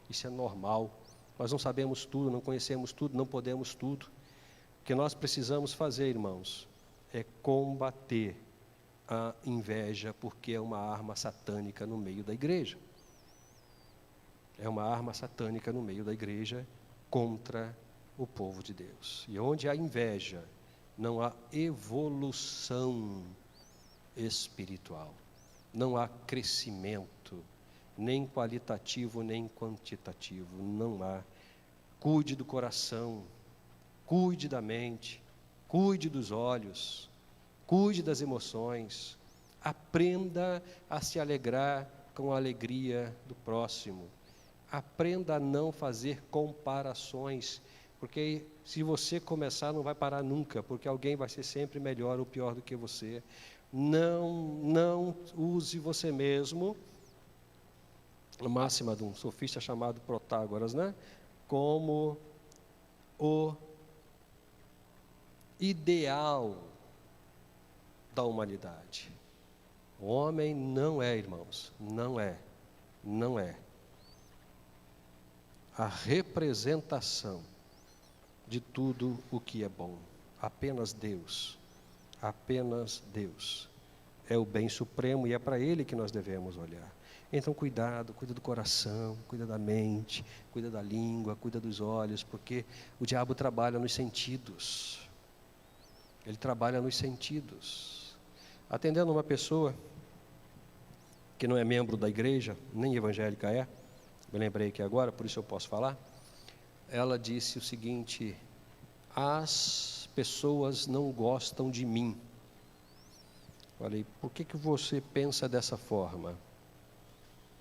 isso é normal. Nós não sabemos tudo, não conhecemos tudo, não podemos tudo. O que nós precisamos fazer, irmãos, é combater a inveja, porque é uma arma satânica no meio da igreja. É uma arma satânica no meio da igreja contra o povo de Deus. E onde há inveja, não há evolução espiritual, não há crescimento, nem qualitativo, nem quantitativo, não há. Cuide do coração, cuide da mente, cuide dos olhos, cuide das emoções, aprenda a se alegrar com a alegria do próximo, aprenda a não fazer comparações, porque se você começar não vai parar nunca, porque alguém vai ser sempre melhor ou pior do que você. Não use você mesmo, a máxima de um sofista chamado Protágoras, né? Como o ideal da humanidade. O homem não é, irmãos, não é a representação de tudo o que é bom. Apenas Deus é o bem supremo e é para Ele que nós devemos olhar. Então cuida do coração, cuida da mente, cuida da língua, cuida dos olhos, porque o diabo trabalha nos sentidos. Ele trabalha nos sentidos. Atendendo uma pessoa que não é membro da igreja, nem evangélica é, me lembrei aqui agora, por isso eu posso falar. Ela disse o seguinte: as pessoas não gostam de mim. Falei, por que você pensa dessa forma?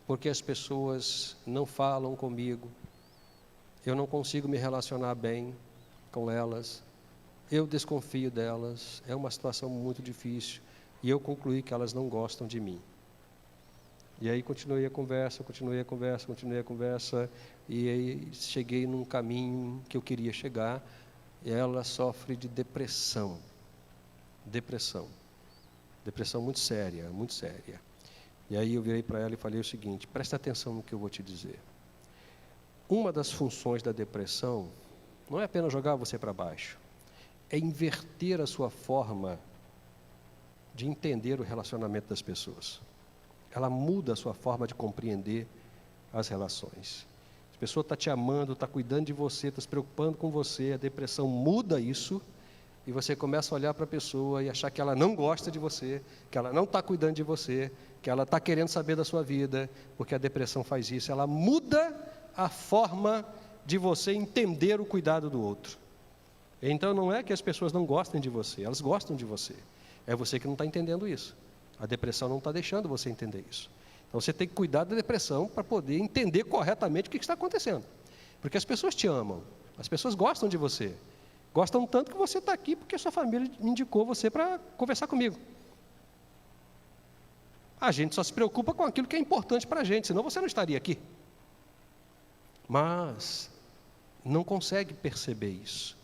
Porque as pessoas não falam comigo, eu não consigo me relacionar bem com elas, eu desconfio delas, é uma situação muito difícil, e eu concluí que elas não gostam de mim. E aí continuei a conversa, e aí cheguei num caminho que eu queria chegar, e ela sofre de depressão muito séria. E aí eu virei para ela e falei o seguinte: presta atenção no que eu vou te dizer. Uma das funções da depressão não é apenas jogar você para baixo, é inverter a sua forma de entender o relacionamento das pessoas. Ela muda a sua forma de compreender as relações. A pessoa está te amando, está cuidando de você, está se preocupando com você, a depressão muda isso, e você começa a olhar para a pessoa e achar que ela não gosta de você, que ela não está cuidando de você, que ela está querendo saber da sua vida, porque a depressão faz isso, ela muda a forma de você entender o cuidado do outro. Então não é que as pessoas não gostem de você, elas gostam de você, é você que não está entendendo isso. A depressão não está deixando você entender isso. Então você tem que cuidar da depressão para poder entender corretamente o que está acontecendo. Porque as pessoas te amam, as pessoas gostam de você. Gostam tanto que você está aqui porque a sua família indicou você para conversar comigo. A gente só se preocupa com aquilo que é importante para a gente, senão você não estaria aqui. Mas não consegue perceber isso,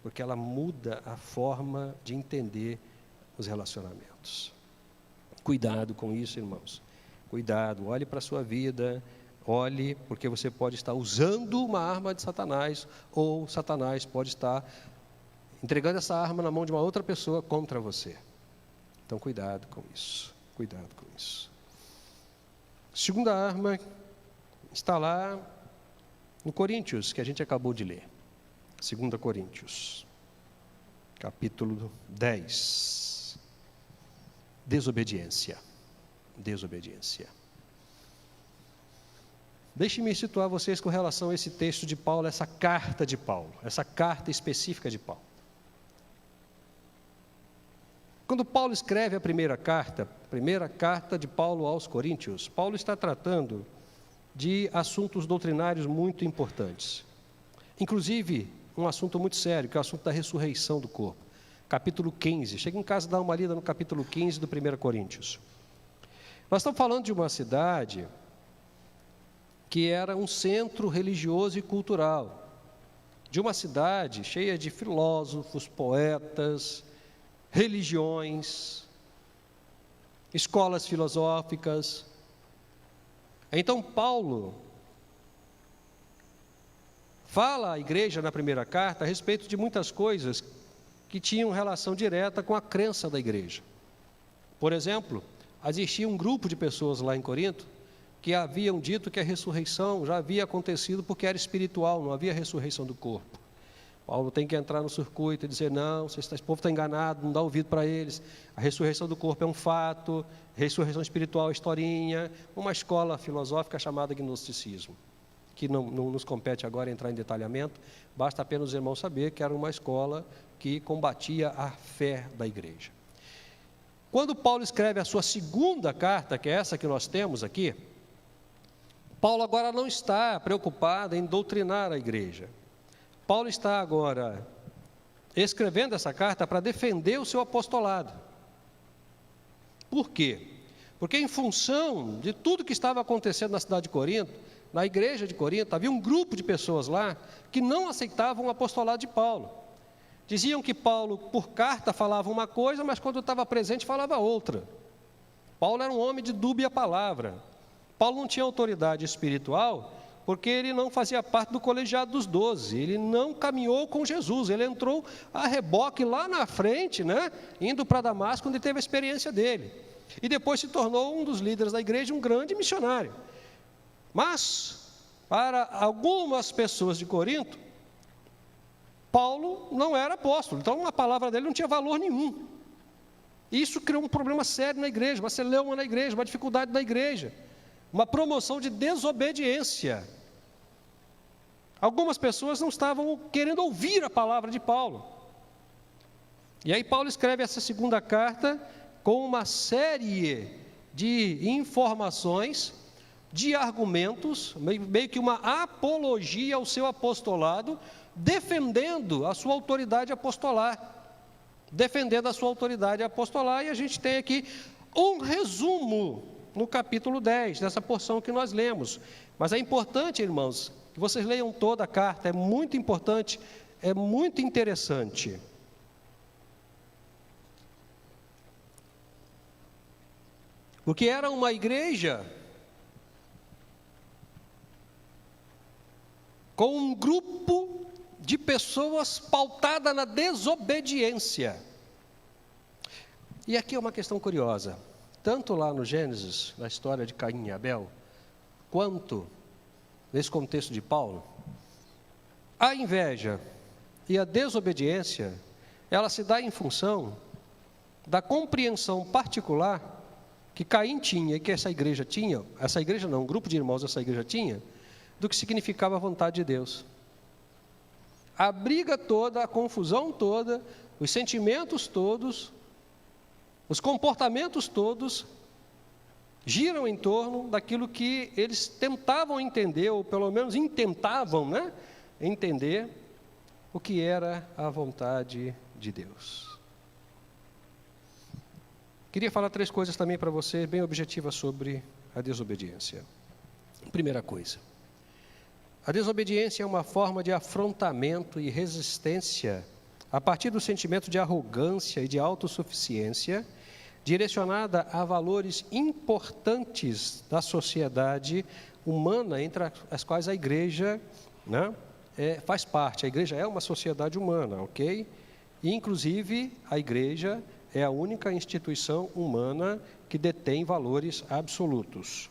porque ela muda a forma de entender os relacionamentos. Cuidado com isso, irmãos. Cuidado, olhe para a sua vida, olhe, porque você pode estar usando uma arma de Satanás, ou Satanás pode estar entregando essa arma na mão de uma outra pessoa contra você. Então, cuidado com isso. Segunda arma está lá no Coríntios, que a gente acabou de ler. 2 Coríntios, capítulo 10. Desobediência. Deixe-me situar vocês com relação a esse texto de Paulo, essa carta de Paulo, essa carta específica de Paulo. Quando Paulo escreve a primeira carta de Paulo aos Coríntios, Paulo está tratando de assuntos doutrinários muito importantes. Inclusive, um assunto muito sério, que é o assunto da ressurreição do corpo. capítulo 15. Chega em casa e dá uma lida no capítulo 15 do 1 Coríntios. Nós estamos falando de uma cidade que era um centro religioso e cultural, de uma cidade cheia de filósofos, poetas, religiões, escolas filosóficas. Então Paulo fala à igreja na primeira carta a respeito de muitas coisas que tinham relação direta com a crença da igreja. Por exemplo, existia um grupo de pessoas lá em Corinto que haviam dito que a ressurreição já havia acontecido porque era espiritual, não havia ressurreição do corpo. Paulo tem que entrar no circuito e dizer, não, esse povo está enganado, não dá ouvido para eles. A ressurreição do corpo é um fato, a ressurreição espiritual é historinha, uma escola filosófica chamada gnosticismo, que não nos compete agora entrar em detalhamento, basta apenas os irmãos saber que era uma escola que combatia a fé da igreja. Quando Paulo escreve a sua segunda carta, que é essa que nós temos aqui, Paulo agora não está preocupado em doutrinar a igreja. Paulo está agora escrevendo essa carta para defender o seu apostolado. Por quê? Porque em função de tudo que estava acontecendo na cidade de Corinto, na igreja de Corinto, havia um grupo de pessoas lá que não aceitavam o apostolado de Paulo. Diziam que Paulo, por carta, falava uma coisa, mas quando estava presente falava outra. Paulo era um homem de dúbia palavra. Paulo não tinha autoridade espiritual, porque ele não fazia parte do colegiado dos 12, ele não caminhou com Jesus, ele entrou a reboque lá na frente, indo para Damasco, onde teve a experiência dele. E depois se tornou um dos líderes da igreja, um grande missionário. Mas, para algumas pessoas de Corinto, Paulo não era apóstolo, então a palavra dele não tinha valor nenhum. Isso criou um problema sério na igreja, uma celeuma na igreja, uma dificuldade na igreja, uma promoção de desobediência. Algumas pessoas não estavam querendo ouvir a palavra de Paulo. E aí Paulo escreve essa segunda carta com uma série de informações, de argumentos, meio que uma apologia ao seu apostolado, defendendo a sua autoridade apostolar. Defendendo a sua autoridade apostolar, e a gente tem aqui um resumo no capítulo 10, dessa porção que nós lemos. Mas é importante, irmãos, que vocês leiam toda a carta, é muito importante, é muito interessante. Porque era uma igreja com um grupo de pessoas pautada na desobediência. E aqui é uma questão curiosa. Tanto lá no Gênesis, na história de Caim e Abel, quanto nesse contexto de Paulo, a inveja e a desobediência, ela se dá em função da compreensão particular que Caim tinha e que essa igreja tinha, um grupo de irmãos dessa igreja tinha, do que significava a vontade de Deus. A briga toda, a confusão toda, os sentimentos todos, os comportamentos todos giram em torno daquilo que eles tentavam entender, ou pelo menos intentavam, entender o que era a vontade de Deus. Queria falar 3 coisas também para você, bem objetivas sobre a desobediência. Primeira coisa, a desobediência é uma forma de afrontamento e resistência a partir do sentimento de arrogância e de autossuficiência, direcionada a valores importantes da sociedade humana, entre as quais a igreja faz parte. A igreja é uma sociedade humana, ok? E, inclusive, a igreja é a única instituição humana que detém valores absolutos.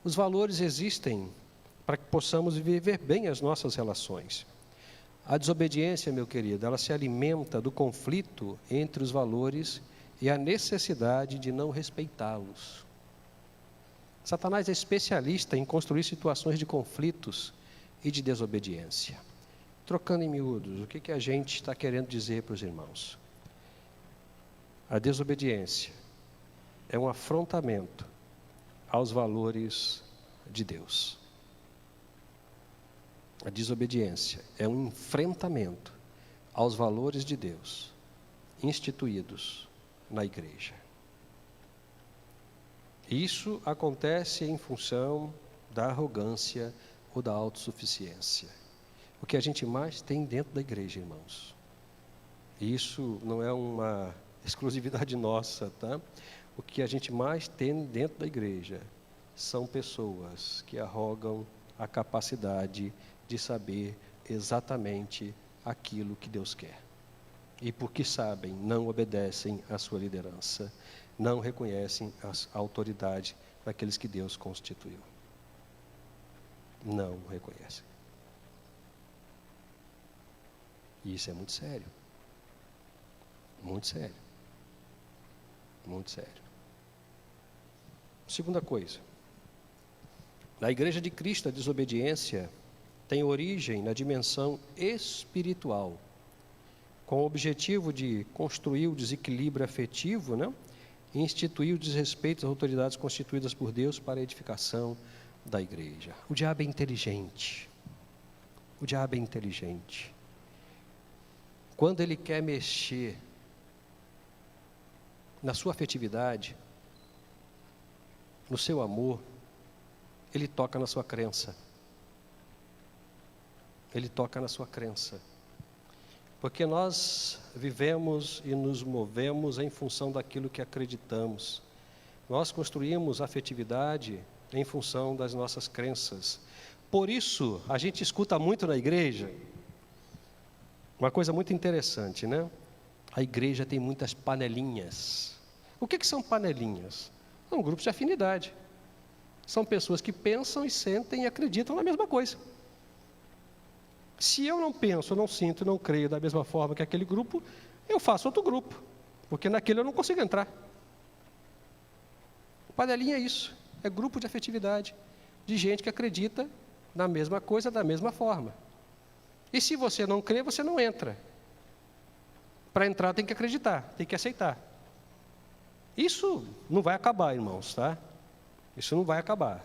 Os valores existem para que possamos viver bem as nossas relações. A desobediência, meu querido, ela se alimenta do conflito entre os valores e a necessidade de não respeitá-los. Satanás é especialista em construir situações de conflitos e de desobediência. Trocando em miúdos, o que a gente está querendo dizer para os irmãos? A desobediência é um afrontamento aos valores de Deus. A desobediência é um enfrentamento aos valores de Deus. instituídos na igreja. Isso acontece em função da arrogância ou da autossuficiência. O que a gente mais tem dentro da igreja, irmãos. Isso não é uma exclusividade nossa, tá? O que a gente mais tem dentro da igreja são pessoas que arrogam a capacidade de saber exatamente aquilo que Deus quer. E porque sabem, não obedecem à sua liderança, não reconhecem a autoridade daqueles que Deus constituiu. Não reconhecem. E isso é muito sério. Muito sério. Muito sério. Segunda coisa. Na Igreja de Cristo, a desobediência tem origem na dimensão espiritual, com o objetivo de construir o desequilíbrio afetivo, né? E instituir o desrespeito às autoridades constituídas por Deus para a edificação da igreja. O diabo é inteligente. O diabo é inteligente. Quando ele quer mexer na sua afetividade, no seu amor, ele toca na sua crença. Ele toca na sua crença. Porque nós vivemos e nos movemos em função daquilo que acreditamos. Nós construímos afetividade em função das nossas crenças. Por isso, a gente escuta muito na igreja uma coisa muito interessante, né? A igreja tem muitas panelinhas. O que são panelinhas? São grupos de afinidade. São pessoas que pensam e sentem e acreditam na mesma coisa. Se eu não penso, não sinto, não creio da mesma forma que aquele grupo, eu faço outro grupo, porque naquele eu não consigo entrar. Panelinha é isso, é grupo de afetividade, de gente que acredita na mesma coisa, da mesma forma. E se você não crê, você não entra. Para entrar tem que acreditar, tem que aceitar. Isso não vai acabar, irmãos, tá? Isso não vai acabar.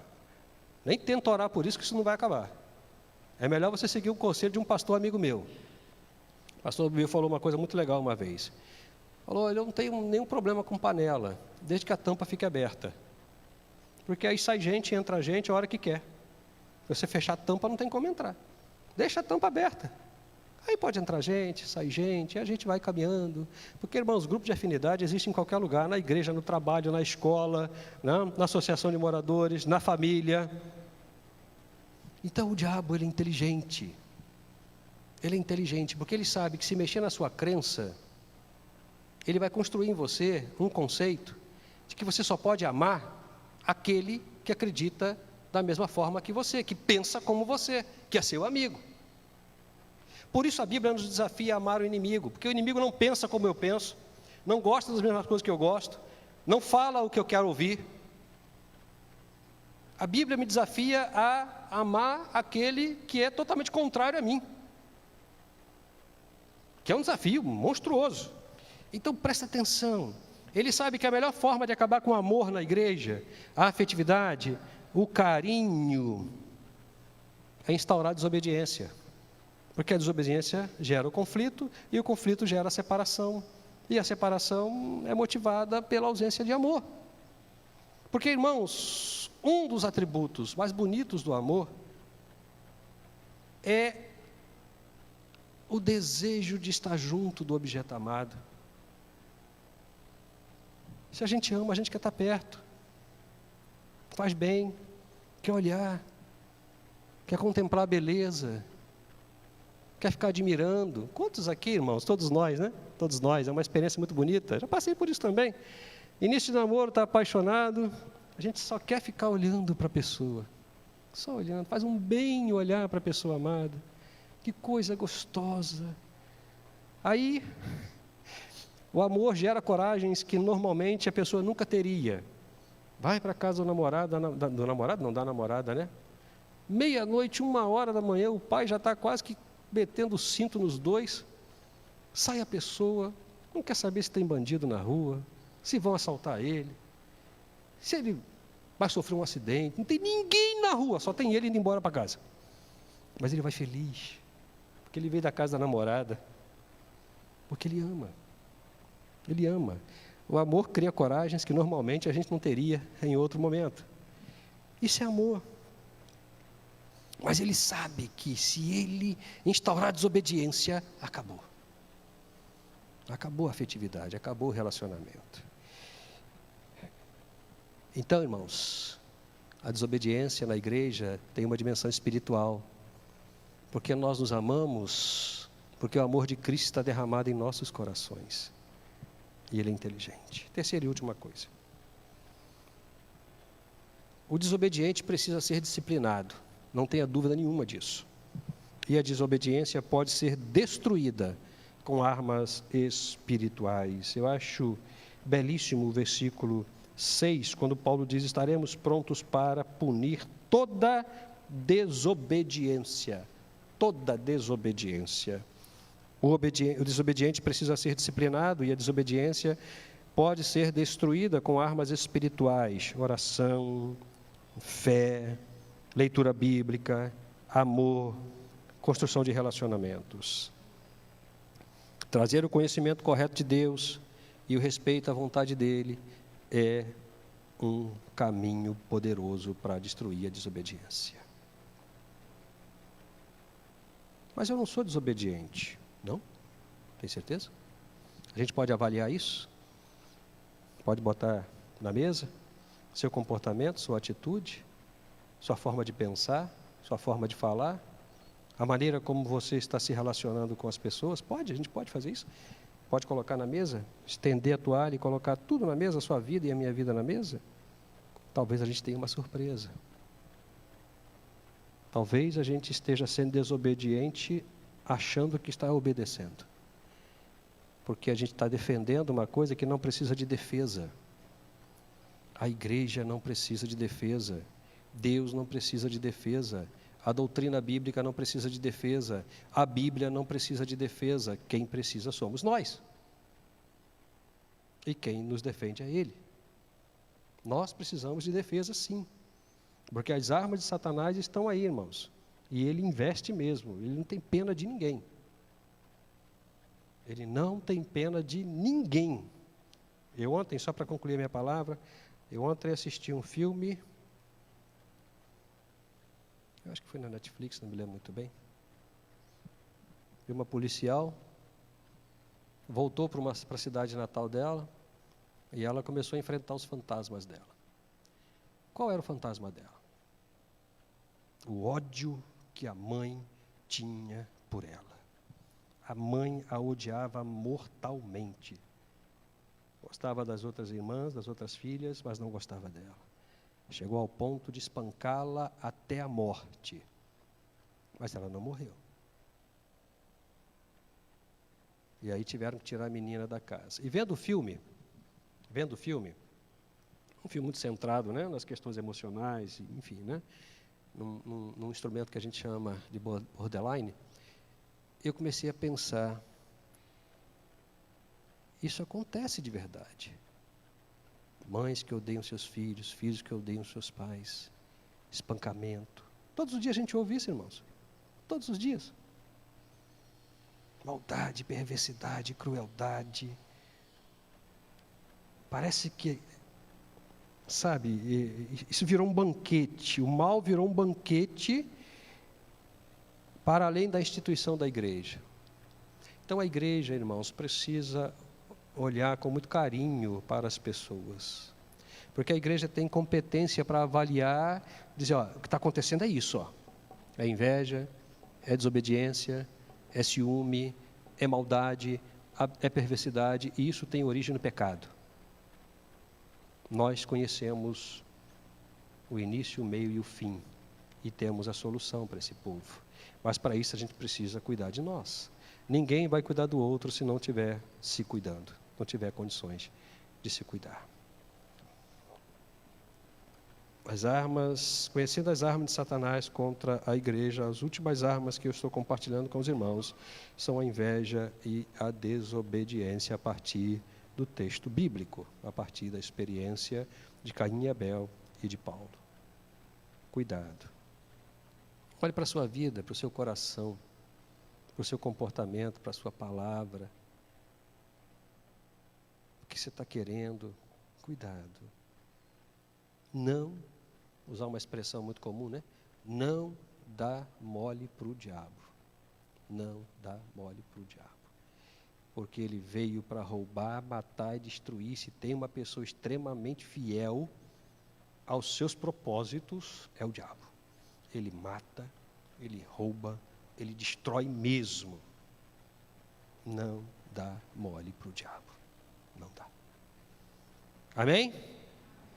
Nem tenta orar por isso, que isso não vai acabar. É melhor você seguir o conselho de um pastor amigo meu. O pastor meu falou uma coisa muito legal uma vez. Falou, eu não tenho nenhum problema com panela, desde que a tampa fique aberta. Porque aí sai gente, entra gente a hora que quer. Se você fechar a tampa, não tem como entrar. Deixa a tampa aberta. Aí pode entrar gente, sair gente, e a gente vai caminhando. Porque, irmãos, grupos de afinidade existem em qualquer lugar, na igreja, no trabalho, na escola, né? Na associação de moradores, na família. Então o diabo, ele é inteligente. Ele é inteligente, porque ele sabe que se mexer na sua crença, ele vai construir em você um conceito de que você só pode amar aquele que acredita da mesma forma que você, que pensa como você, que é seu amigo. Por isso a Bíblia nos desafia a amar o inimigo, porque o inimigo não pensa como eu penso, não gosta das mesmas coisas que eu gosto, não fala o que eu quero ouvir. A Bíblia me desafia a amar aquele que é totalmente contrário a mim, que é um desafio monstruoso. Então presta atenção, ele sabe que a melhor forma de acabar com o amor na igreja, a afetividade, o carinho, é instaurar a desobediência. Porque a desobediência gera o conflito, e o conflito gera a separação. E a separação é motivada pela ausência de amor. Porque, irmãos, um dos atributos mais bonitos do amor é o desejo de estar junto do objeto amado. Se a gente ama, a gente quer estar perto. Faz bem, quer olhar, quer contemplar a beleza, quer ficar admirando. Quantos aqui, irmãos? Todos nós, né? Todos nós, é uma experiência muito bonita. Já passei por isso também. Início de namoro, está apaixonado, a gente só quer ficar olhando para a pessoa. Só olhando, faz um bem olhar para a pessoa amada. Que coisa gostosa. Aí, o amor gera coragens que normalmente a pessoa nunca teria. Vai para a casa do namorado, do namorado não, da namorada, né? Meia-noite, 1h da manhã, o pai já está quase que metendo o cinto nos dois. Sai a pessoa, não quer saber se tem bandido na rua, se vão assaltar ele, se ele vai sofrer um acidente. Não tem ninguém na rua, só tem ele indo embora para casa. Mas ele vai feliz, porque ele veio da casa da namorada, porque ele ama. Ele ama. O amor cria coragens que normalmente a gente não teria em outro momento. Isso é amor. Mas ele sabe que se ele instaurar a desobediência, acabou. Acabou a afetividade, acabou o relacionamento. Então, irmãos, a desobediência na igreja tem uma dimensão espiritual. Porque nós nos amamos, porque o amor de Cristo está derramado em nossos corações. E ele é inteligente. Terceira e última coisa. O desobediente precisa ser disciplinado. Não tenha dúvida nenhuma disso. E a desobediência pode ser destruída com armas espirituais. Eu acho belíssimo o versículo 6, quando Paulo diz: estaremos prontos para punir toda desobediência. Toda desobediência. O desobediente precisa ser disciplinado e a desobediência pode ser destruída com armas espirituais: oração, fé, leitura bíblica, amor, construção de relacionamentos. Trazer o conhecimento correto de Deus e o respeito à vontade dele é um caminho poderoso para destruir a desobediência. Mas eu não sou desobediente, não? Tem certeza? A gente pode avaliar isso? Pode botar na mesa seu comportamento, sua atitude, sua forma de pensar, sua forma de falar, a maneira como você está se relacionando com as pessoas. Pode, a gente pode fazer isso. Pode colocar na mesa, estender a toalha e colocar tudo na mesa, a sua vida e a minha vida na mesa. Talvez a gente tenha uma surpresa. Talvez a gente esteja sendo desobediente achando que está obedecendo. Porque a gente está defendendo uma coisa que não precisa de defesa. A igreja não precisa de defesa. Deus não precisa de defesa. A doutrina bíblica não precisa de defesa. A Bíblia não precisa de defesa. Quem precisa somos nós. E quem nos defende é Ele. Nós precisamos de defesa, sim. Porque as armas de Satanás estão aí, irmãos. E ele investe mesmo. Ele não tem pena de ninguém. Ele não tem pena de ninguém. Eu ontem, só para concluir a minha palavra, eu ontem assisti um filme, eu acho que foi na Netflix, não me lembro muito bem. E uma policial voltou para a cidade natal dela e ela começou a enfrentar os fantasmas dela. Qual era o fantasma dela? O ódio que a mãe tinha por ela. A mãe a odiava mortalmente. Gostava das outras irmãs, das outras filhas, mas não gostava dela. Chegou ao ponto de espancá-la até a morte. Mas ela não morreu. E aí tiveram que tirar a menina da casa. E vendo o filme, um filme muito centrado, né, nas questões emocionais, enfim, né, num instrumento que a gente chama de borderline, eu comecei a pensar, isso acontece de verdade. Mães que odeiam seus filhos, filhos que odeiam seus pais, espancamento. Todos os dias a gente ouve isso, irmãos. Todos os dias. Maldade, perversidade, crueldade. Parece que, sabe, isso virou um banquete. O mal virou um banquete para além da instituição da igreja. Então a igreja, irmãos, precisa olhar com muito carinho para as pessoas. Porque a igreja tem competência para avaliar, dizer, ó, o que está acontecendo é isso, ó. É inveja, é desobediência, é ciúme, é maldade, é perversidade, e isso tem origem no pecado. Nós conhecemos o início, o meio e o fim, e temos a solução para esse povo. Mas para isso a gente precisa cuidar de nós. Ninguém vai cuidar do outro se não estiver se cuidando, não tiver condições de se cuidar. Conhecendo as armas de Satanás contra a igreja, as últimas armas que eu estou compartilhando com os irmãos são a inveja e a desobediência a partir do texto bíblico, a partir da experiência de Caim e Abel e de Paulo. Cuidado. Olhe para a sua vida, para o seu coração, para o seu comportamento, para a sua palavra. que você está querendo. Cuidado. Não, usar uma expressão muito comum, né? Não dá mole para o diabo. Não dá mole para o diabo. Porque ele veio para roubar, matar e destruir. Se tem uma pessoa extremamente fiel aos seus propósitos, é o diabo. Ele mata, ele rouba, ele destrói mesmo. Não dá mole para o diabo. Não dá. Amém?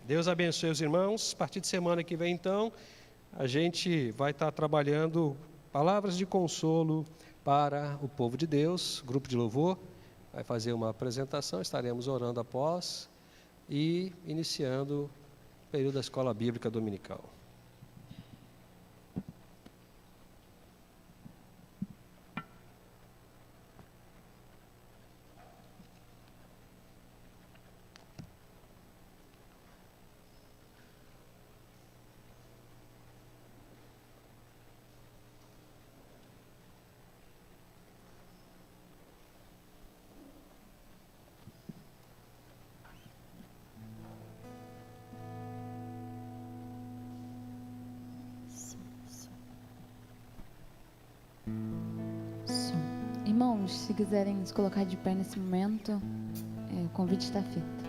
Deus abençoe os irmãos. A partir de semana que vem, então, a gente vai estar trabalhando palavras de consolo para o povo de Deus. Grupo de louvor vai fazer uma apresentação, estaremos orando após e iniciando o período da escola bíblica dominical. Irmãos, se quiserem se colocar de pé nesse momento, o convite está feito.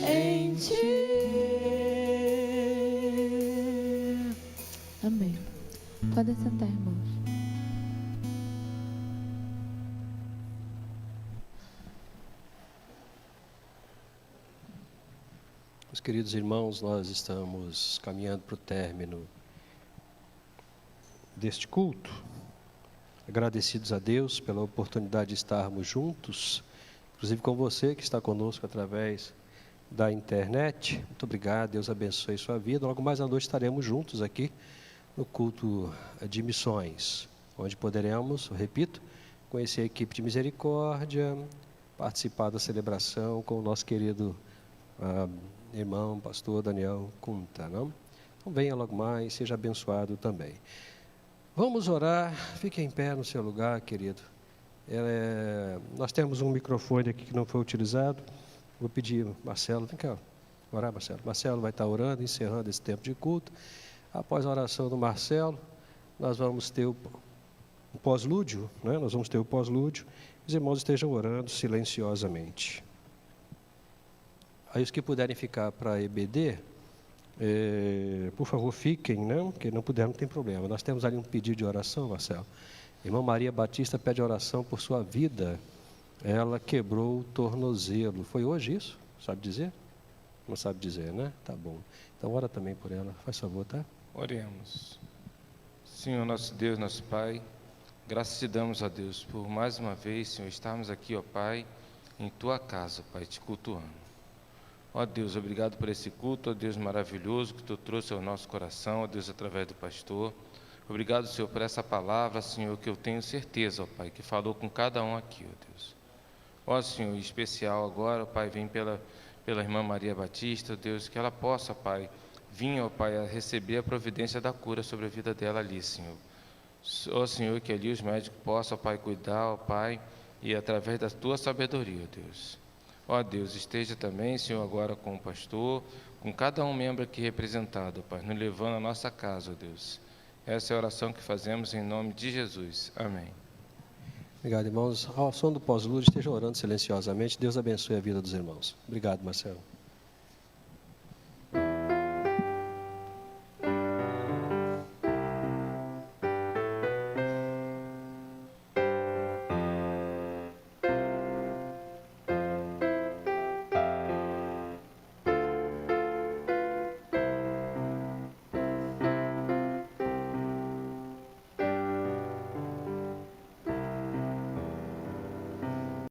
em ti. Amém. Podem sentar, irmãos. Meus queridos irmãos, nós estamos caminhando para o término deste culto, agradecidos a Deus pela oportunidade de estarmos juntos, inclusive com você que está conosco através da internet. Muito obrigado, Deus abençoe sua vida. Logo mais à noite estaremos juntos aqui no culto de missões, onde poderemos, eu repito, conhecer a equipe de misericórdia, participar da celebração com o nosso querido irmão, pastor Daniel Kunta, não? Então venha logo mais, seja abençoado também. Vamos orar, fique em pé no seu lugar, querido. Nós temos um microfone aqui que não foi utilizado. Vou pedir, Marcelo, vem cá orar, Marcelo. Marcelo vai estar orando, encerrando esse tempo de culto. Após a oração do Marcelo, nós vamos ter o pós-lúdio, né? Nós vamos ter o pós-lúdio. Os irmãos estejam orando silenciosamente. Aí os que puderem ficar para a EBD, por favor, fiquem, né? Porque não puderem, não tem problema. Nós temos ali um pedido de oração, Marcelo. Irmã Maria Batista pede oração por sua vida. Ela quebrou o tornozelo. Foi hoje isso? Sabe dizer? Não sabe dizer, né? Tá bom. Então, ora também por ela. Faz favor, tá? Oremos. Senhor, nosso Deus, nosso Pai, graças te damos a Deus por mais uma vez, Senhor, estarmos aqui, ó Pai, em Tua casa, Pai, te cultuando. Ó Deus, obrigado por esse culto, ó Deus maravilhoso que Tu trouxe ao nosso coração, ó Deus, através do pastor. Obrigado, Senhor, por essa palavra, Senhor, que eu tenho certeza, ó Pai, que falou com cada um aqui, ó Deus. Ó Senhor, em especial agora, ó Pai, vem pela irmã Maria Batista, ó Deus, que ela possa, Pai, vir, ó Pai, a receber a providência da cura sobre a vida dela ali, Senhor. Ó Senhor, que ali os médicos possam, ó Pai, cuidar, ó Pai, e através da Tua sabedoria, ó Deus. Ó Deus, esteja também, Senhor, agora com o pastor, com cada um membro aqui representado, Pai, nos levando à nossa casa, ó Deus. Essa é a oração que fazemos em nome de Jesus. Amém. Obrigado, irmãos. Ao som do pós-lúdio, esteja orando silenciosamente. Deus abençoe a vida dos irmãos. Obrigado, Marcelo.